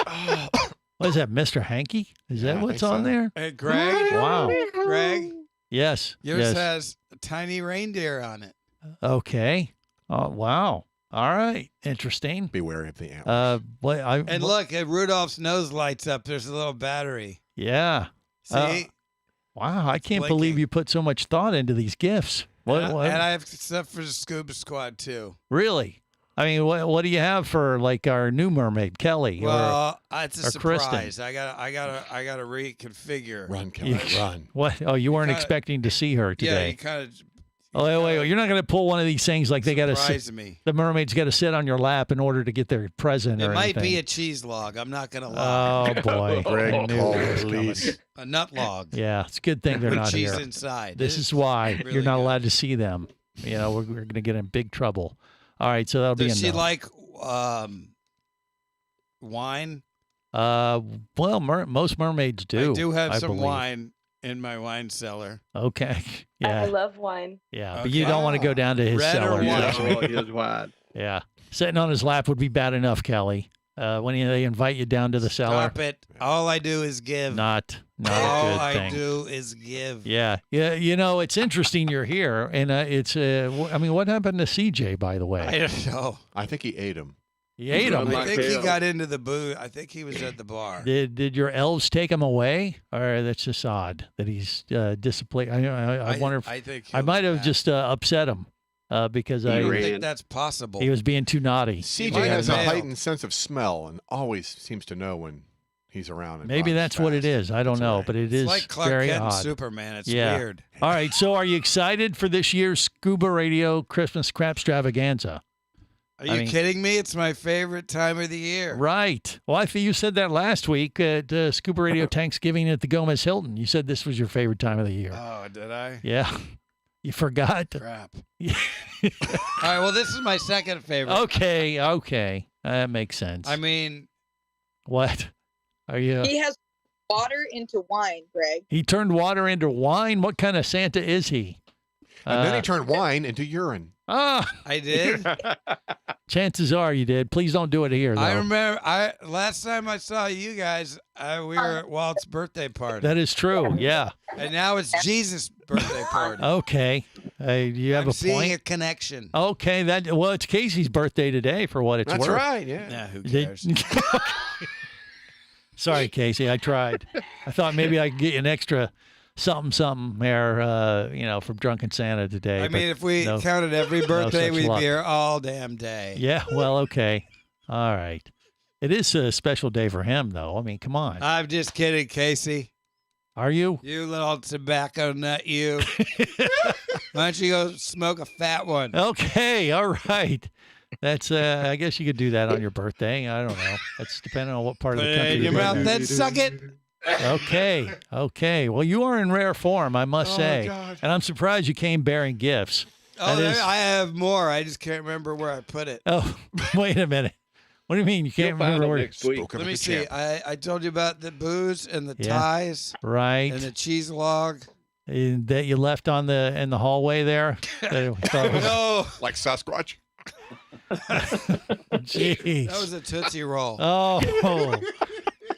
What is that, Mr. Hanky? Is that Yeah, I what's think on so. there? Hey, Greg. Wow. Greg, Yes. yours Yes. has a tiny reindeer on it. Okay. Oh, wow. All right. Interesting. Be wary of the antlers. And look, Rudolph's nose lights up. There's a little battery. Yeah. See? Wow. I can't blinking. believe you put so much thought into these gifts. What? and, what? and I have stuff for the Scuba Squad, too. Really? I mean, what do you have for like our new mermaid, Kelly? Well, it's a or surprise. Kristen? I gotta reconfigure. Run, Kelly, run. What? Oh, you weren't kinda- expecting to see her Yeah, today. you kind of Oh, wait. You're not going to pull one of these things like they got to surprised sit. me. The mermaid's got to sit on your lap in order to get their present. It or might anything. be a cheese log. I'm not gonna lie. Oh boy, Greg, I knew call it the was coming. police. A nut log. Yeah, it's a good thing they're With not cheese here. inside. This It is why really you're not good. allowed to see them. You know, we're going to get in big trouble. All right, so that'll be Does she enough. like wine? Well, most mermaids do. I do have some believe. wine in my wine cellar. Okay, I yeah, love wine. yeah, but you don't want to go down to his Red or cellar. white? Oh, he was wide. Yeah, sitting on his lap would be bad enough, Kelly. When they invite you down to the cellar, Stop it. All I do is give. not a All good I thing. do is give. Yeah. You know, it's interesting you're here, and it's. I mean, what happened to CJ, by the way? I don't know. I think he ate him. He ate him. I think he got into the booze. I think he was at the bar. Did your elves take him away, or that's just odd that he's disciplined? I wonder if I think I might have just upset him because I I don't think that's possible. he was being too naughty. CJ Might has a have failed. heightened sense of smell and always seems to know when he's around. And Maybe runs that's what it fast. is. I don't That's know, right. but it It's is like Clark very Kent and odd. Superman. It's Yeah. weird. All right, so are you excited for this year's Scuba Radio Christmas Crap Extravaganza? Are you kidding me? It's my favorite time of the year. Right. Well, I think you said that last week at Scuba Radio Thanksgiving at the Gomez Hilton. You said this was your favorite time of the year. Oh, did I? Yeah. You forgot. Crap. All right. Well, this is my second favorite. Okay. That makes sense. I mean, what? Are you? He has water into wine, Greg. He turned water into wine? What kind of Santa is he? And then he turned wine into urine. Ah, I did. chances are you did. Please don't do it here, though. I remember. Last time I saw you guys, we were at Walt's birthday party. That is true. Yeah. And now it's Jesus' birthday party. Okay. You have I'm a seeing point. a connection. Okay. Well, it's Casey's birthday today, for what it's That's worth. right. Yeah. Yeah, who Did- cares? Sorry, Casey. I tried. I thought maybe I could get you an extra something there, from Drunken Santa today. I but mean, if we no- counted every birthday, such we'd luck. be here all damn day. Yeah. Well, okay. All right. It is a special day for him, though. I mean, come on. I'm just kidding, Casey. Are you? You little tobacco nut, you. Why don't you go smoke a fat one? Okay. All right. That's. I guess you could do that on your birthday. I don't know. That's depending on what part Put of the it country in your you're mouth, in. then suck it. Okay. Well, you are in rare form, I must say. God. And I'm surprised you came bearing gifts. Oh, That is- I have more. I just can't remember where I put it. Oh, wait a minute. What do you mean you can't You'll find remember him where? next week. Spoken Let like me a see. champ. I told you about the booze and the Yeah. ties Right. and the cheese log. That you left in the hallway there. That we thought was- No, Like Sasquatch. Jeez. that was a Tootsie Roll. Oh. That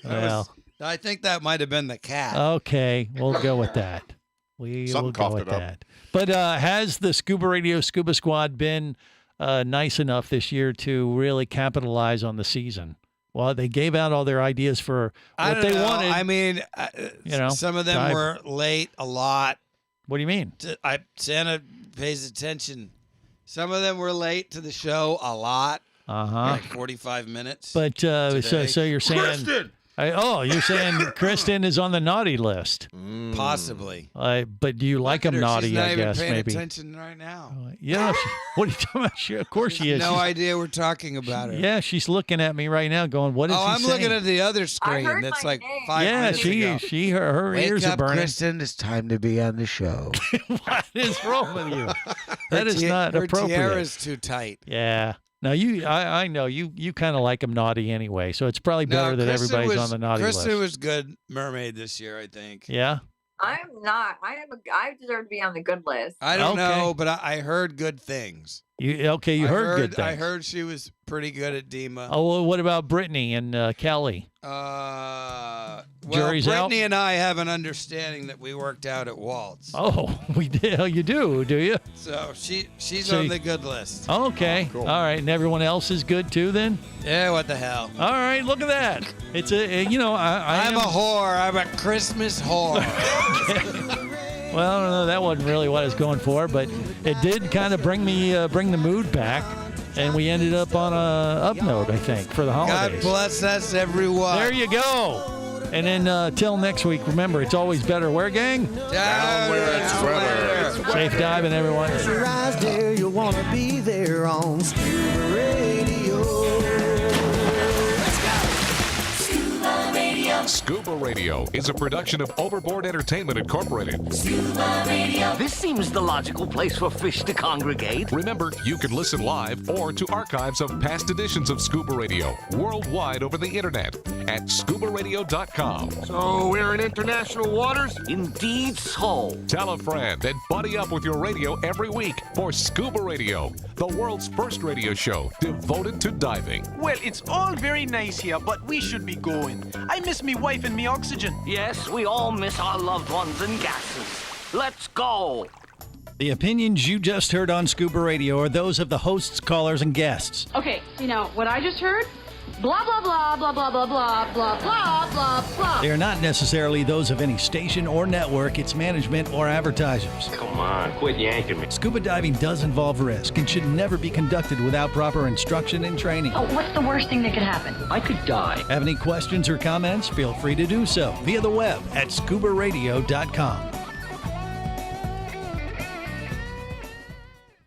Well. I think that might have been the cat. Okay, we'll go with that. We Something will go coughed with it up. that. But has the Scuba Radio Scuba Squad been nice enough this year to really capitalize on the season? Well, they gave out all their ideas for I what don't they know. wanted. I mean, some of them dive- were late a lot. What do you mean? Santa pays attention. Some of them were late to the show a lot. Like 45 minutes. But so you're saying Kristen! You're saying Kristen is on the naughty list. Possibly. But do you like him naughty? She's not I even guess paying maybe. attention right now. Yeah. What are you talking about? Of course she is. No She's- idea we're talking about her. Yeah, she's looking at me right now, going, "What is he I'm saying?" looking at the other screen. That's like 5 minutes ago. Her Wake ears up, are burning. Kristen, it's time to be on the show. What is wrong with you? That is not her appropriate. Her tiara's too tight. Yeah. Now I know you kind of like him naughty anyway, so it's probably better that Kristen everybody's was, on the naughty Kristen list. was good mermaid this year, I think. Yeah. I'm not. I deserve to be on the good list. I don't know, but I heard good things. You heard good things. I heard she was pretty good at Dima. Oh, well, what about Brittany and Kelly? Jury's out? Brittany and I have an understanding that we worked out at Waltz. Oh, we did. Oh, you do you? So she's So on you- the good list. Okay. Oh, cool. All right. And everyone else is good too then? Yeah, what the hell? All right. Look at that. It's I'm I'm a whore. I'm a Christmas whore. Well, I don't know. That wasn't really what I was going for, but it did kind of bring the mood back, and we ended up on a up note, I think, for the holidays. God bless us, everyone. There you go. And then till next week, remember, it's always better where, gang? Down where it's weather. Safe diving, everyone. Close your eyes, dear, you'll want to be there on Scuba Radio. Scuba Radio. Scuba Radio is a production of Overboard Entertainment Incorporated. Scuba Radio. This seems the logical place for fish to congregate. Remember, you can listen live or to archives of past editions of Scuba Radio worldwide over the internet at ScubaRadio.com. So we're in international waters? Indeed so. Tell a friend and buddy up with your radio every week for Scuba Radio, the world's first radio show devoted to diving. Well, it's all very nice here, but we should be going. I miss me wife and me oxygen. Yes, we all miss our loved ones and gases. Let's go. The opinions you just heard on Scuba Radio are those of the hosts, callers, and guests. Okay, what I just heard? Blah, blah, blah, blah, blah, blah, blah, blah, blah, blah, blah. They are not necessarily those of any station or network, its management, or advertisers. Come on, quit yanking me. Scuba diving does involve risk and should never be conducted without proper instruction and training. Oh, what's the worst thing that could happen? I could die. Have any questions or comments? Feel free to do so via the web at ScubaRadio.com.